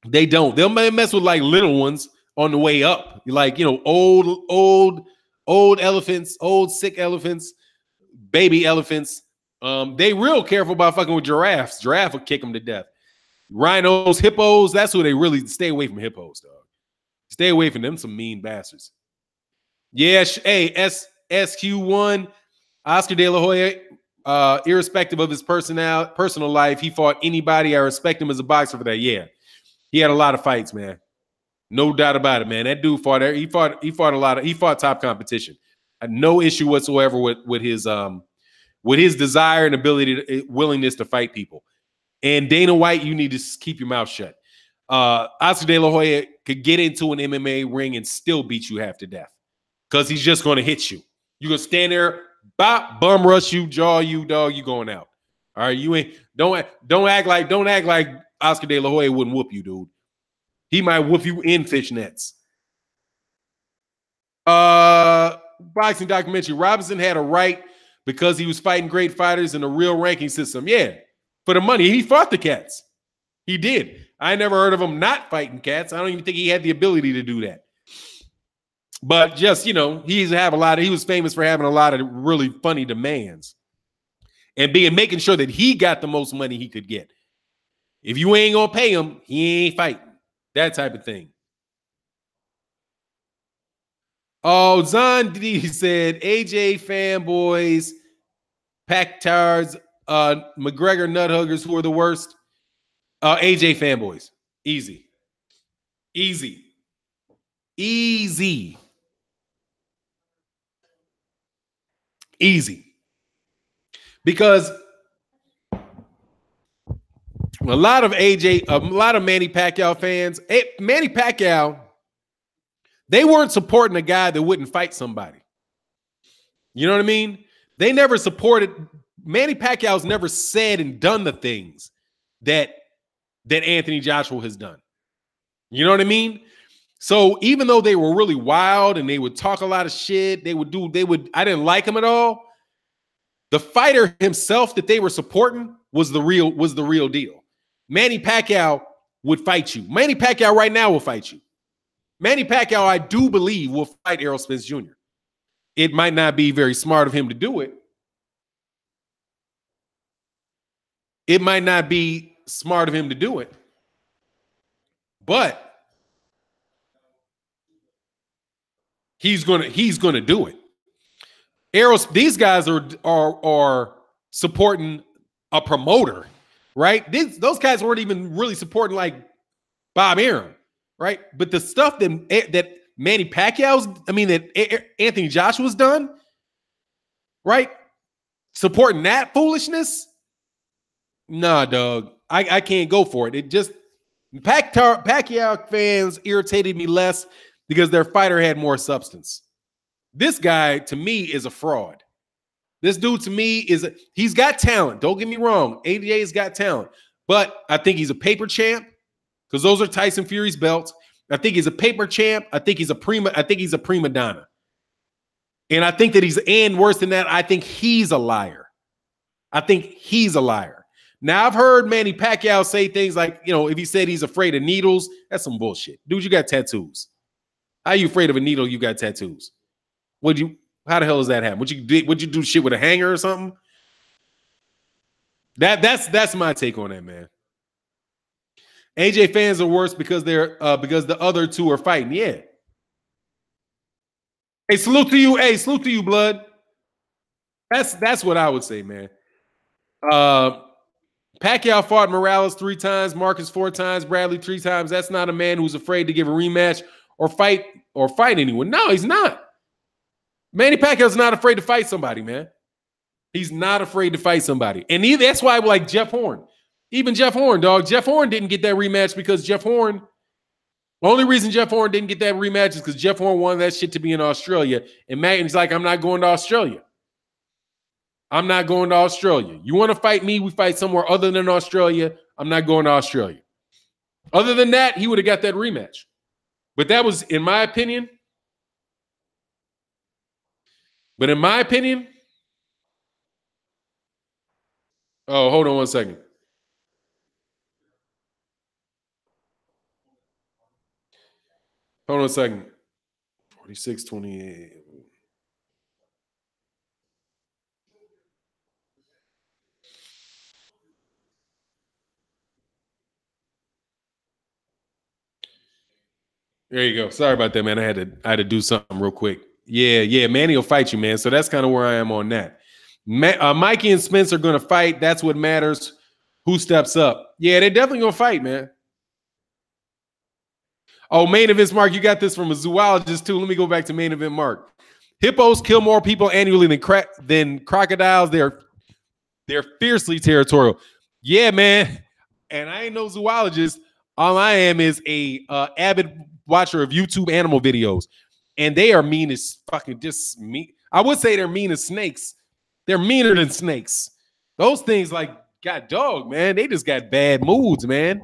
they don't. They'll mess with like little ones on the way up, like, you know, old elephants, old sick elephants, baby elephants. They real careful about fucking with giraffes. Giraffe will kick them to death. Rhinos, hippos, that's who they really stay away from. Hippos, dog. Stay away from them, some mean bastards. Yeah, hey, SQ1, Oscar De La Hoya, irrespective of his personal life, he fought anybody. I respect him as a boxer for that. Yeah, he had a lot of fights, man. No doubt about it, man. That dude fought. He fought a lot of. He fought top competition. I had no issue whatsoever with his desire and ability, willingness to fight people. And Dana White, you need to keep your mouth shut. Oscar De La Hoya could get into an MMA ring and still beat you half to death because he's just going to hit you. You're going to stand there, bop, bum rush you, jaw you, dog, you going out. All right, you ain't don't act like Oscar De La Hoya wouldn't whoop you, dude. He might whoop you in fishnets. Boxing documentary. Robinson had a right because he was fighting great fighters in a real ranking system. Yeah. For the money, he fought the cats. He did. I never heard of him not fighting cats. I don't even think he had the ability to do that. But just, you know, he was famous for having a lot of really funny demands and making sure that he got the most money he could get. If you ain't gonna pay him, he ain't fighting. That type of thing. Oh, Zon D said AJ fanboys, Packtards, McGregor nuthuggers, who are the worst? AJ fanboys. Easy. Because a lot of Manny Pacquiao fans, Manny Pacquiao, they weren't supporting a guy that wouldn't fight somebody. You know what I mean? They never supported. Manny Pacquiao's never said and done the things that Anthony Joshua has done. You know what I mean? So even though they were really wild and they would talk a lot of shit, I didn't like him at all. The fighter himself that they were supporting was the real deal. Manny Pacquiao would fight you. Manny Pacquiao right now will fight you. Manny Pacquiao, I do believe, will fight Errol Spence Jr. It might not be very smart of him to do it. It might not be smart of him to do it. But he's gonna do it. Errol, these guys are supporting a promoter right? Those guys weren't even really supporting like Bob Arum, right? But the stuff that Manny Pacquiao's, that Anthony Joshua's done, right? Supporting that foolishness, nah, dog. I can't go for it. It just Pacquiao fans irritated me less because their fighter had more substance. This guy, to me, is a fraud. This dude, to me, he's got talent. Don't get me wrong. ADA's got talent. But I think he's a paper champ because those are Tyson Fury's belts. I think he's a paper champ. I think he's a prima donna. And I think that and worse than that, I think he's a liar. Now, I've heard Manny Pacquiao say things like, if he said he's afraid of needles, that's some bullshit. Dude, you got tattoos. How are you afraid of a needle? You got tattoos. How the hell does that happen? Would you do shit with a hanger or something? That's my take on that, man. AJ fans are worse because the other two are fighting. Yeah. Hey, salute to you. Hey, salute to you, blood. That's what I would say, man. Pacquiao fought Morales 3 times, Marcus 4 times, Bradley 3 times. That's not a man who's afraid to give a rematch or fight anyone. No, he's not. Manny Pacquiao's not afraid to fight somebody, man. He's not afraid to fight somebody. And that's why I like Jeff Horn. Even Jeff Horn, dog. Jeff Horn didn't get that rematch because the only reason Jeff Horn didn't get that rematch is because Jeff Horn wanted that shit to be in Australia. And Manny's like, I'm not going to Australia. I'm not going to Australia. You want to fight me? We fight somewhere other than Australia. I'm not going to Australia. Other than that, he would have got that rematch. But that was, in my opinion. Oh, hold on one second. Hold on a second. 46-28. There you go. Sorry about that, man. I had to do something real quick. Yeah. Manny will fight you, man. So that's kind of where I am on that. Mikey and Spence are going to fight. That's what matters. Who steps up? Yeah, they're definitely going to fight, man. Oh, main events, Mark. You got this from a zoologist too. Let me go back to main event, Mark. Hippos kill more people annually than crocodiles. They're fiercely territorial. Yeah, man. And I ain't no zoologist. All I am is a avid watcher of YouTube animal videos, and they are mean as fucking just mean. I would say they're mean as snakes. They're meaner than snakes. Those things, like, God dog, man, they just got bad moods, man.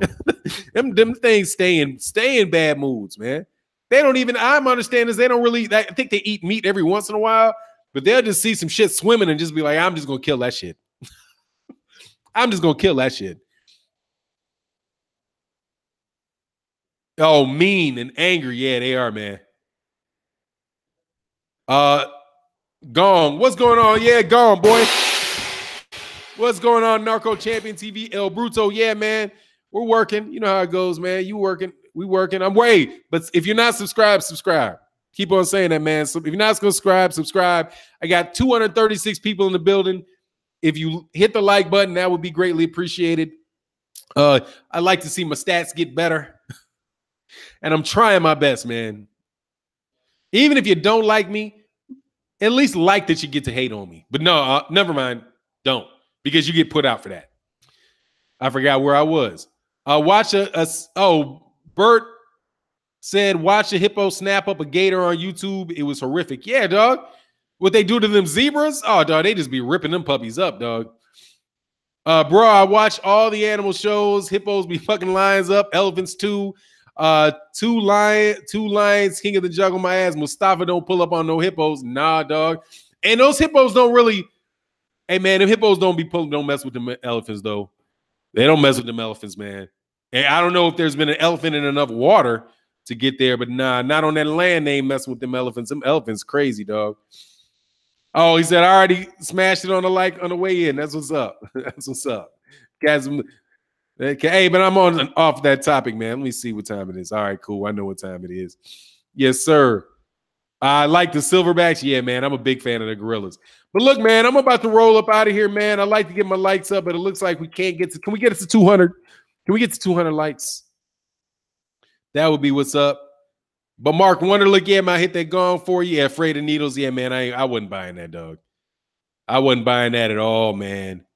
them things stay in bad moods, man. They don't even. I'm understanding this. They don't really. I think they eat meat every once in a while, but they'll just see some shit swimming and just be like, I'm just gonna kill that shit. I'm just gonna kill that shit. Oh, mean and angry. Yeah, they are, man. Gong. What's going on? Yeah, Gong, boy. What's going on, Narco Champion TV? El Bruto. Yeah, man. We're working. You know how it goes, man. You working. We working. I'm waiting. But if you're not subscribed, subscribe. Keep on saying that, man. So if you're not subscribe. I got 236 people in the building. If you hit the like button, that would be greatly appreciated. I'd like to see my stats get better. And I'm trying my best, man. Even if you don't like me, at least like that you get to hate on me. But no, never mind. Don't. Because you get put out for that. I forgot where I was. Bert said, watch a hippo snap up a gator on YouTube. It was horrific. Yeah, dog. What they do to them zebras? Oh, dog, they just be ripping them puppies up, dog. Bro, I watch all the animal shows. Hippos be fucking lions up. Elephants too. Two lions, king of the jungle. My ass, Mustafa don't pull up on no hippos. Nah, dog. And those hippos don't really. Hey, man, them hippos don't mess with them elephants though. They don't mess with them elephants, man. And I don't know if there's been an elephant in enough water to get there, but nah, not on that land. They ain't messing with them elephants. Them elephants crazy, dog. Oh, he said I already smashed it on the way in. That's what's up. That's what's up, guys. Hey, but I'm on and off that topic, man. Let me see what time it is. All right, cool. I know what time it is. Yes, sir. I like the silverbacks. Yeah, man, I'm a big fan of the gorillas. But look, man, I'm about to roll up out of here, man. I like to get my lights up, but it looks like we can't get to. Can we get it to 200? Can we get to 200 lights? That would be what's up. But Mark Wonderlick, yeah, man, I hit that gong for you. Yeah, Afraid of Needles. Yeah, man, I wasn't buying that, dog. I wasn't buying that at all, man.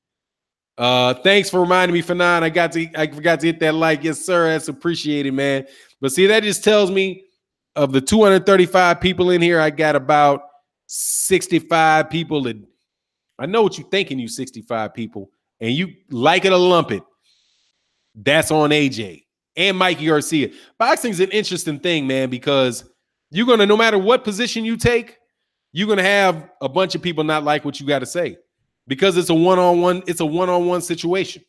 Thanks for reminding me, Fannon. I forgot to hit that like. Yes, sir. That's appreciated, man. But see, that just tells me of the 235 people in here, I got about 65 people that I know what you're thinking, you 65 people, and you like it or lump it. That's on AJ and Mikey Garcia. Boxing's an interesting thing, man, because you're gonna, no matter what position you take, you're gonna have a bunch of people not like what you got to say because it's a one-on-one situation.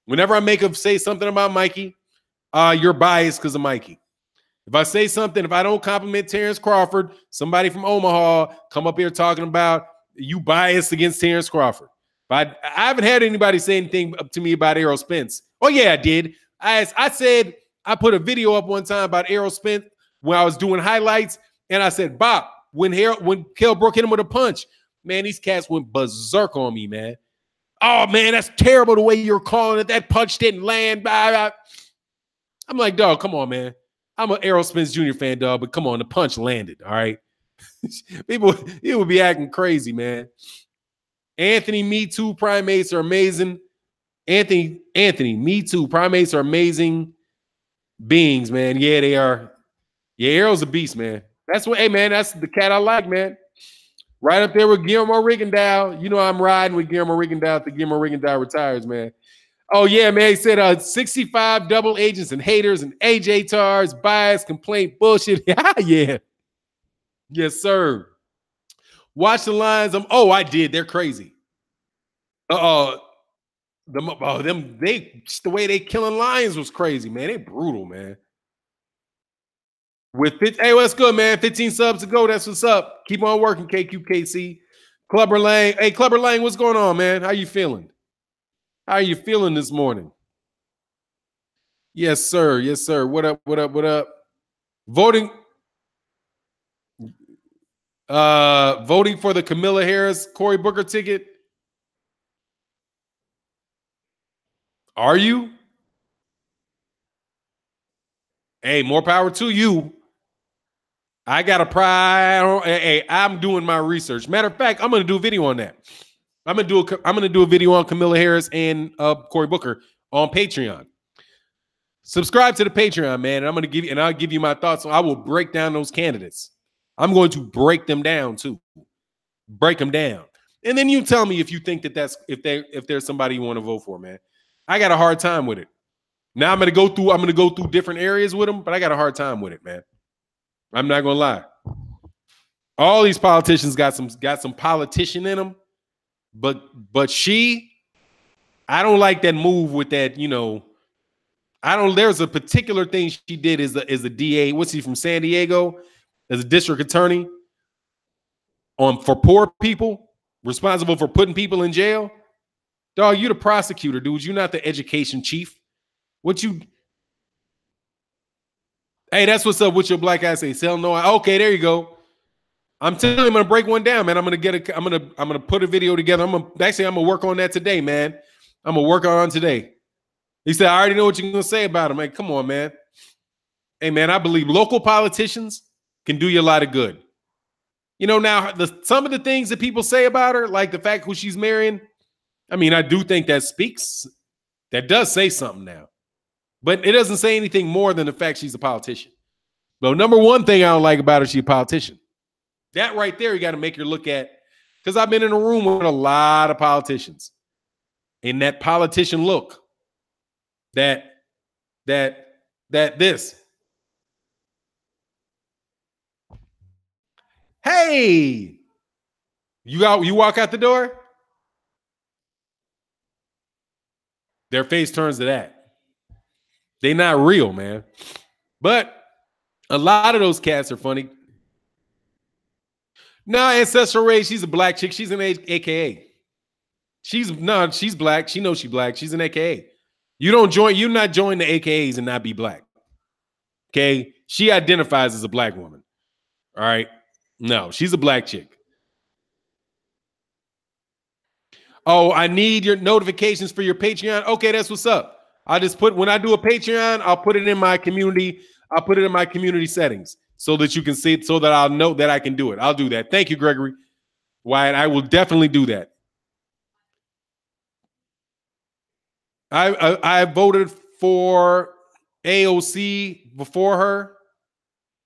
Whenever I say something about Mikey, you're biased because of Mikey. If I say something, if I don't compliment Terrence Crawford, somebody from Omaha come up here talking about you biased against Terrence Crawford. But I haven't had anybody say anything to me about Errol Spence. Oh, yeah, I did. I said, I put a video up one time about Errol Spence when I was doing highlights, and I said, Bob, when Kell Brook hit him with a punch, man, these cats went berserk on me, man. Oh, man, that's terrible the way you're calling it. That punch didn't land. I'm like, dog, come on, man. I'm an Errol Spence Jr. fan, dog, but come on, the punch landed, all right? People would be acting crazy, man. Anthony, Me Too, primates are amazing. Anthony, Me Too, primates are amazing beings, man. Yeah, they are. Yeah, Errol's a beast, man. That's what, hey, man, that's the cat I like, man. Right up there with Guillermo Rigondeaux. You know I'm riding with Guillermo Rigondeaux till Guillermo Rigondeaux retires, man. Oh, yeah, man. He said 65 double agents and haters and AJ Tars, bias, complaint, bullshit. Yeah. Yes, sir. Watch the lines. I did. They're crazy. The way they killing lions was crazy, man. They brutal, man. Hey, what's good, man? 15 subs to go. That's what's up. Keep on working, KQKC. Clubber Lang. Hey, Clubber Lang, what's going on, man? How you feeling? How are you feeling this morning? Yes, sir. Yes, sir. What up? What up? What up? Voting for the Camilla Harris Cory Booker ticket. Are you? Hey, more power to you. I got a pride. Hey, I'm doing my research. Matter of fact, I'm going to do a video on that. I'm going to do a video on Camilla Harris and Cory Booker on Patreon. Subscribe to the Patreon, man, and I'll give you my thoughts. I will break down those candidates. I'm going to break them down too. Break them down. And then you tell me if you think that if there's somebody you want to vote for, man. I got a hard time with it. Now I'm going to go through different areas with them, but I got a hard time with it, man. I'm not going to lie. All these politicians got some politician in them, but I don't like that move with that, there's a particular thing she did as a DA. What's he from San Diego? As a district attorney for poor people, responsible for putting people in jail. Dog, you the prosecutor, dude. You're not the education chief. Hey, that's what's up with your black guy say. Sell no. Okay, there you go. I'm telling you, I'm gonna break one down, man. I'm gonna put a video together. I'm gonna work on that today, man. I'm gonna work on today. He said, I already know what you're gonna say about him. Like, come on, man. Hey, man, I believe local politicians can do you a lot of good. Now some of the things that people say about her, like the fact who she's marrying, I mean, I do think that does say something now. But it doesn't say anything more than the fact she's a politician. But number one thing I don't like about her, she's a politician. That right there, you got to make her look at, because I've been in a room with a lot of politicians. And that politician look, this. Hey, you walk out the door, their face turns to that. They're not real, man. But a lot of those cats are funny. No, ancestral race. She's a black chick. She's an AKA. She's black. She knows she's black. She's an AKA. You not join the AKAs and not be black. Okay. She identifies as a black woman. All right. No, she's a black chick. Oh, I need your notifications for your Patreon. Okay, that's what's up. I just put when I do a Patreon, I'll put it in my community. I'll put it in my community settings so that you can see it, so that I'll know that I can do it. I'll do that. Thank you, Gregory. Wyatt, I will definitely do that. I voted for AOC before her.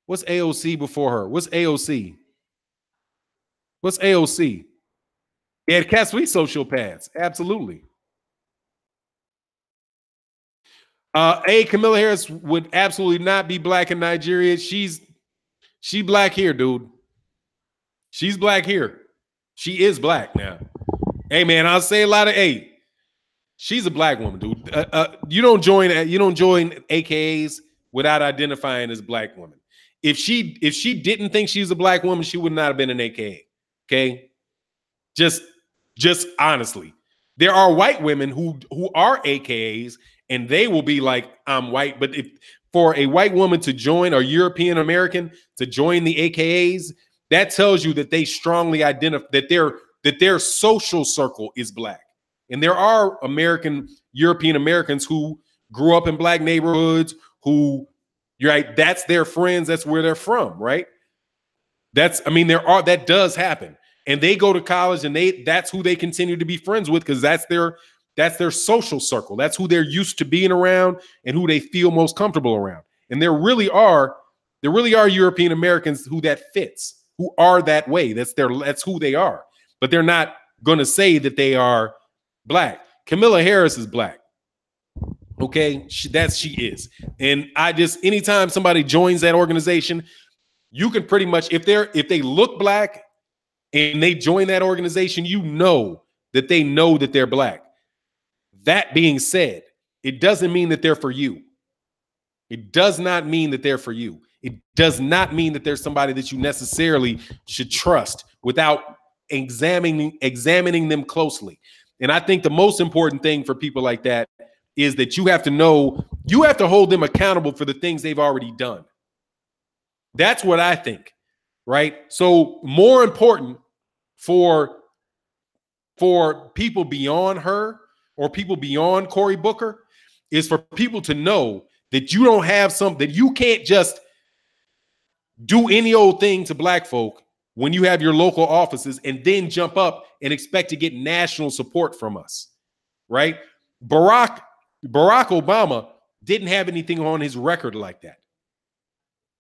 What's AOC before her? What's AOC? What's AOC? Yeah, Cat Sweet sociopaths. Absolutely. Camilla Harris would absolutely not be black in Nigeria. She black here, dude. She's black here. She is black now. Hey, man, I'll say a lot of she's a black woman, dude. You don't join AKAs without identifying as black woman. If she didn't think she's a black woman, she would not have been an AKA. Okay, just honestly, there are white women who are AKAs, and they will be like, I'm white. But if for a white woman to join, or European American to join the AKAs, that tells you that they strongly identify that their social circle is black. And there are European Americans who grew up in black neighborhoods, who, you're right, that's their friends, that's where they're from, right? That does happen. And they go to college, and that's who they continue to be friends with, because that's their social circle. That's who they're used to being around and who they feel most comfortable around. And there really are European Americans who that fits, who are that way. That's who they are. But they're not going to say that they are black. Camilla Harris is black. Okay, she is. And anytime somebody joins that organization, you can pretty much, if they look black and they join that organization, you know that they know that they're black. That being said, it doesn't mean that they're for you. It does not mean that they're for you. It does not mean that there's somebody that you necessarily should trust without examining them closely. And I think the most important thing for people like that is that you have to hold them accountable for the things they've already done. That's what I think, right? So more important for people beyond her or people beyond Cory Booker is for people to know that you don't have that you can't just do any old thing to black folk when you have your local offices and then jump up and expect to get national support from us, right? Barack Obama didn't have anything on his record like that.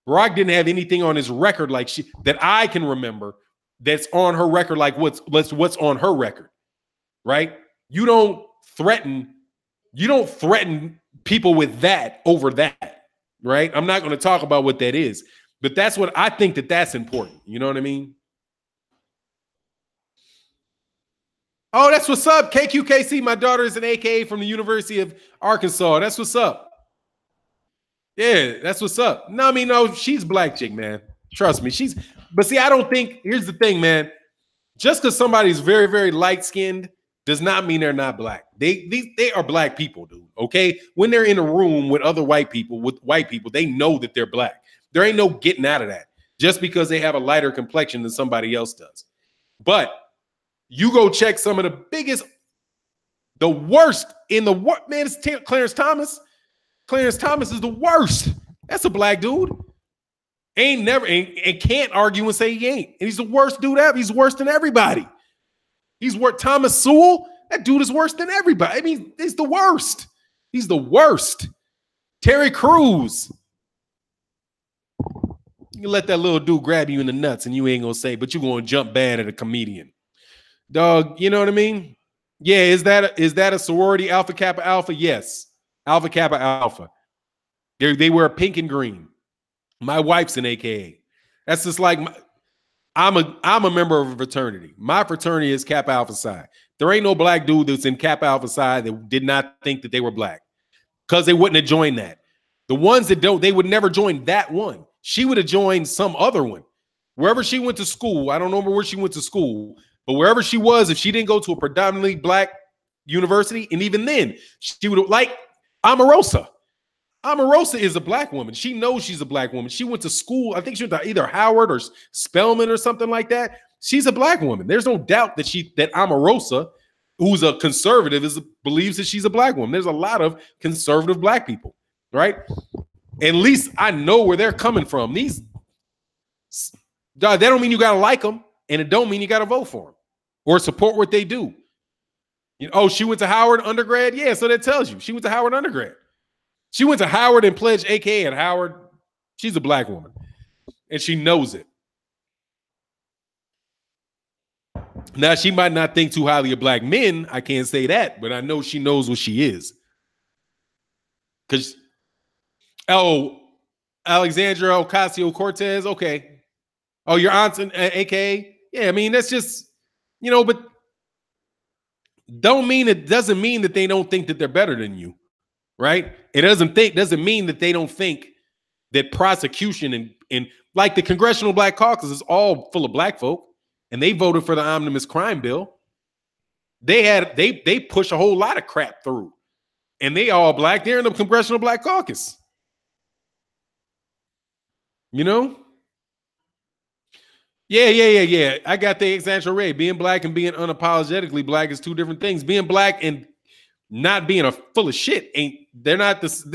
Barack didn't have anything on his record that I can remember that's on her record like what's on her record, right? You don't threaten people with that over that, right? I'm not going to talk about what that is, but that's what I think that's important. You know what I mean? Oh, that's what's up. KQKC, my daughter is an AKA from the University of Arkansas. That's what's up. Yeah, that's what's up. No, she's black chick, man. Trust me. But see, I don't think, here's the thing, man. Just because somebody's very, very light-skinned does not mean they're not black. They are black people, dude. Okay? When they're in a room with other white people, they know that they're black. There ain't no getting out of that just because they have a lighter complexion than somebody else does. But you go check some of the worst in the world. Man, it's Clarence Thomas. Clarence Thomas is the worst. That's a black dude. And can't argue and say he ain't. And he's the worst dude ever. He's worse than everybody. He's worse. Thomas Sewell, that dude is worse than everybody. I mean, he's the worst. He's the worst. Terry Crews. You let that little dude grab you in the nuts and you ain't gonna say, but you're gonna jump bad at a comedian. Dog, you know what I mean? Yeah, is that a sorority, Alpha Kappa Alpha? Yes. Alpha Kappa Alpha. They wear pink and green. My wife's an AKA. That's just like I'm a member of a fraternity. My fraternity is Kappa Alpha Psi. There ain't no black dude that's in Kappa Alpha Psi that did not think that they were black, because they wouldn't have joined that. The ones that don't, they would never join that one. She would have joined some other one. Wherever she went to school, I don't know where she went to school, but wherever she was, if she didn't go to a predominantly black university, and even then, she would have, like Omarosa. Omarosa is a black woman. She knows she's a black woman. She went to school. I think she went to either Howard or Spelman or something like that. She's a black woman. There's no doubt that Omarosa, who's a conservative, believes that she's a black woman. There's a lot of conservative black people, right? At least I know where they're coming from. That don't mean you gotta like them, and it don't mean you gotta vote for them or support what they do. Oh, she went to Howard undergrad? Yeah, so that tells you she went to Howard undergrad. She went to Howard and pledged AKA at Howard. She's a black woman, and she knows it. Now, she might not think too highly of black men. I can't say that, but I know she knows what she is. Because, Alexandra Ocasio-Cortez, okay. Oh, your aunt's an AKA? Yeah, I mean, that's just, but doesn't mean that they don't think that they're better than you. Right? It doesn't mean that they don't think that prosecution and like the Congressional Black Caucus is all full of black folk, and they voted for the omnibus crime bill. They push a whole lot of crap through, and they all black. They're in the Congressional Black Caucus. Yeah. I got the exaggerate. Ray. Being black and being unapologetically black is two different things. Being black and not being full of shit they're not this.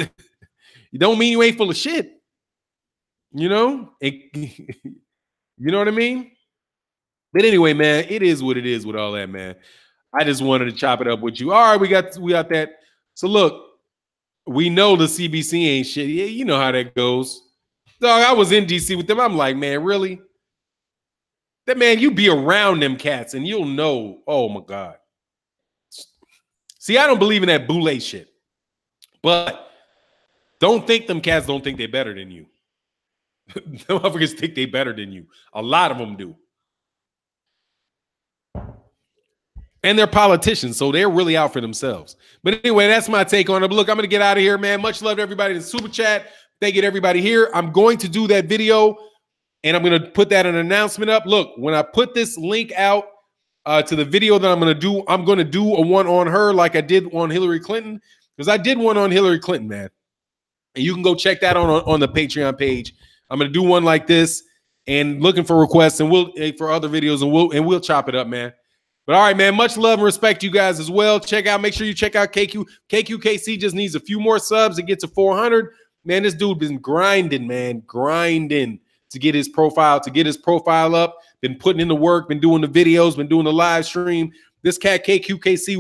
You don't mean you ain't full of shit. You know what I mean? But anyway, man, it is what it is with all that, man. I just wanted to chop it up with you. All right, we got that. So look, we know the CBC ain't shit. Yeah, you know how that goes. Dog, I was in DC with them. I'm like, man, really? That man, you be around them cats and you'll know. Oh my God. See, I don't believe in that boule shit. But don't think them cats don't think they're better than you. Them motherfuckers think they're better than you. A lot of them do. And they're politicians, so they're really out for themselves. But anyway, that's my take on it. But look, I'm going to get out of here, man. Much love to everybody in the super chat. Thank you to everybody here. I'm going to do that video, and I'm going to put that an announcement up. Look, when I put this link out to the video that I'm going to do a one on her like I did on Hillary Clinton, because I did one on Hillary Clinton, man. And you can go check that on the Patreon page. I'm going to do one like this and looking for requests and for other videos, and we'll chop it up, man. But all right, man, much love and respect to you guys as well. Make sure you check out KQ. KQKC just needs a few more subs to get to 400. Man, this dude been grinding, man, to get his profile up, been putting in the work, been doing the videos, been doing the live stream. This cat KQKC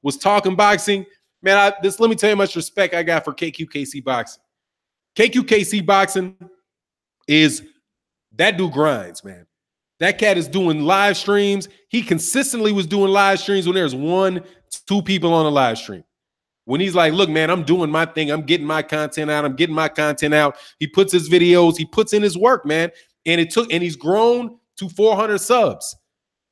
was talking boxing. Man, let me tell you how much respect I got for KQKC boxing. KQKC boxing is, that dude grinds, man. That cat is doing live streams. He consistently was doing live streams when there's 1-2 people on a live stream. When he's like, look, man, I'm doing my thing. I'm getting my content out. He puts his videos, he puts in his work, man. And he's grown to 400 subs,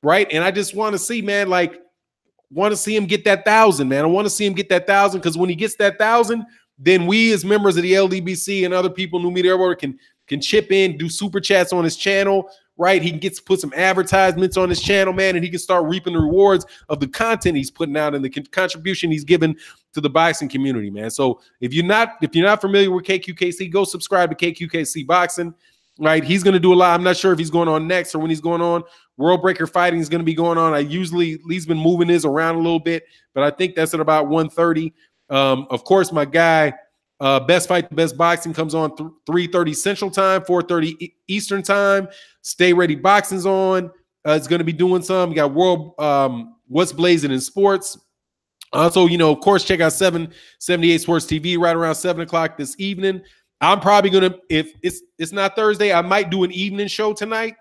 right? And I just want to see, man, want to see him get that 1,000, man. I want to see him get that 1,000, because when he gets that 1,000, then we as members of the LDBC and other people, New Media Everywhere, can chip in, do super chats on his channel, right? He can put some advertisements on his channel, man, and he can start reaping the rewards of the content he's putting out and the contribution he's given to the boxing community, man. So if you're not familiar with KQKC, go subscribe to KQKC Boxing, right? He's going to do a lot. I'm not sure if he's going on next or when he's going on. World Breaker Fighting is going to be going on. He's been moving his around a little bit, but I think that's at about 1:30. Of course, my guy, Best Fight, the Best Boxing comes on 3:30 Central Time, 4:30 Eastern Time. Stay Ready Boxing's on. It's going to be doing some. You got World What's Blazing in Sports. Also, of course, check out 778 Sports TV right around 7 o'clock this evening. I'm probably going to, if it's not Thursday, I might do an evening show tonight.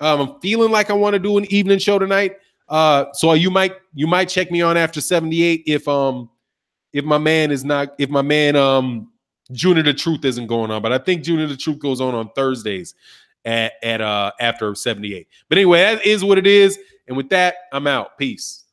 I'm feeling like I want to do an evening show tonight. So you might check me on after 78 if my man June of the Truth isn't going on. But I think June of the Truth goes on Thursdays at after 78. But anyway, that is what it is. And with that, I'm out. Peace.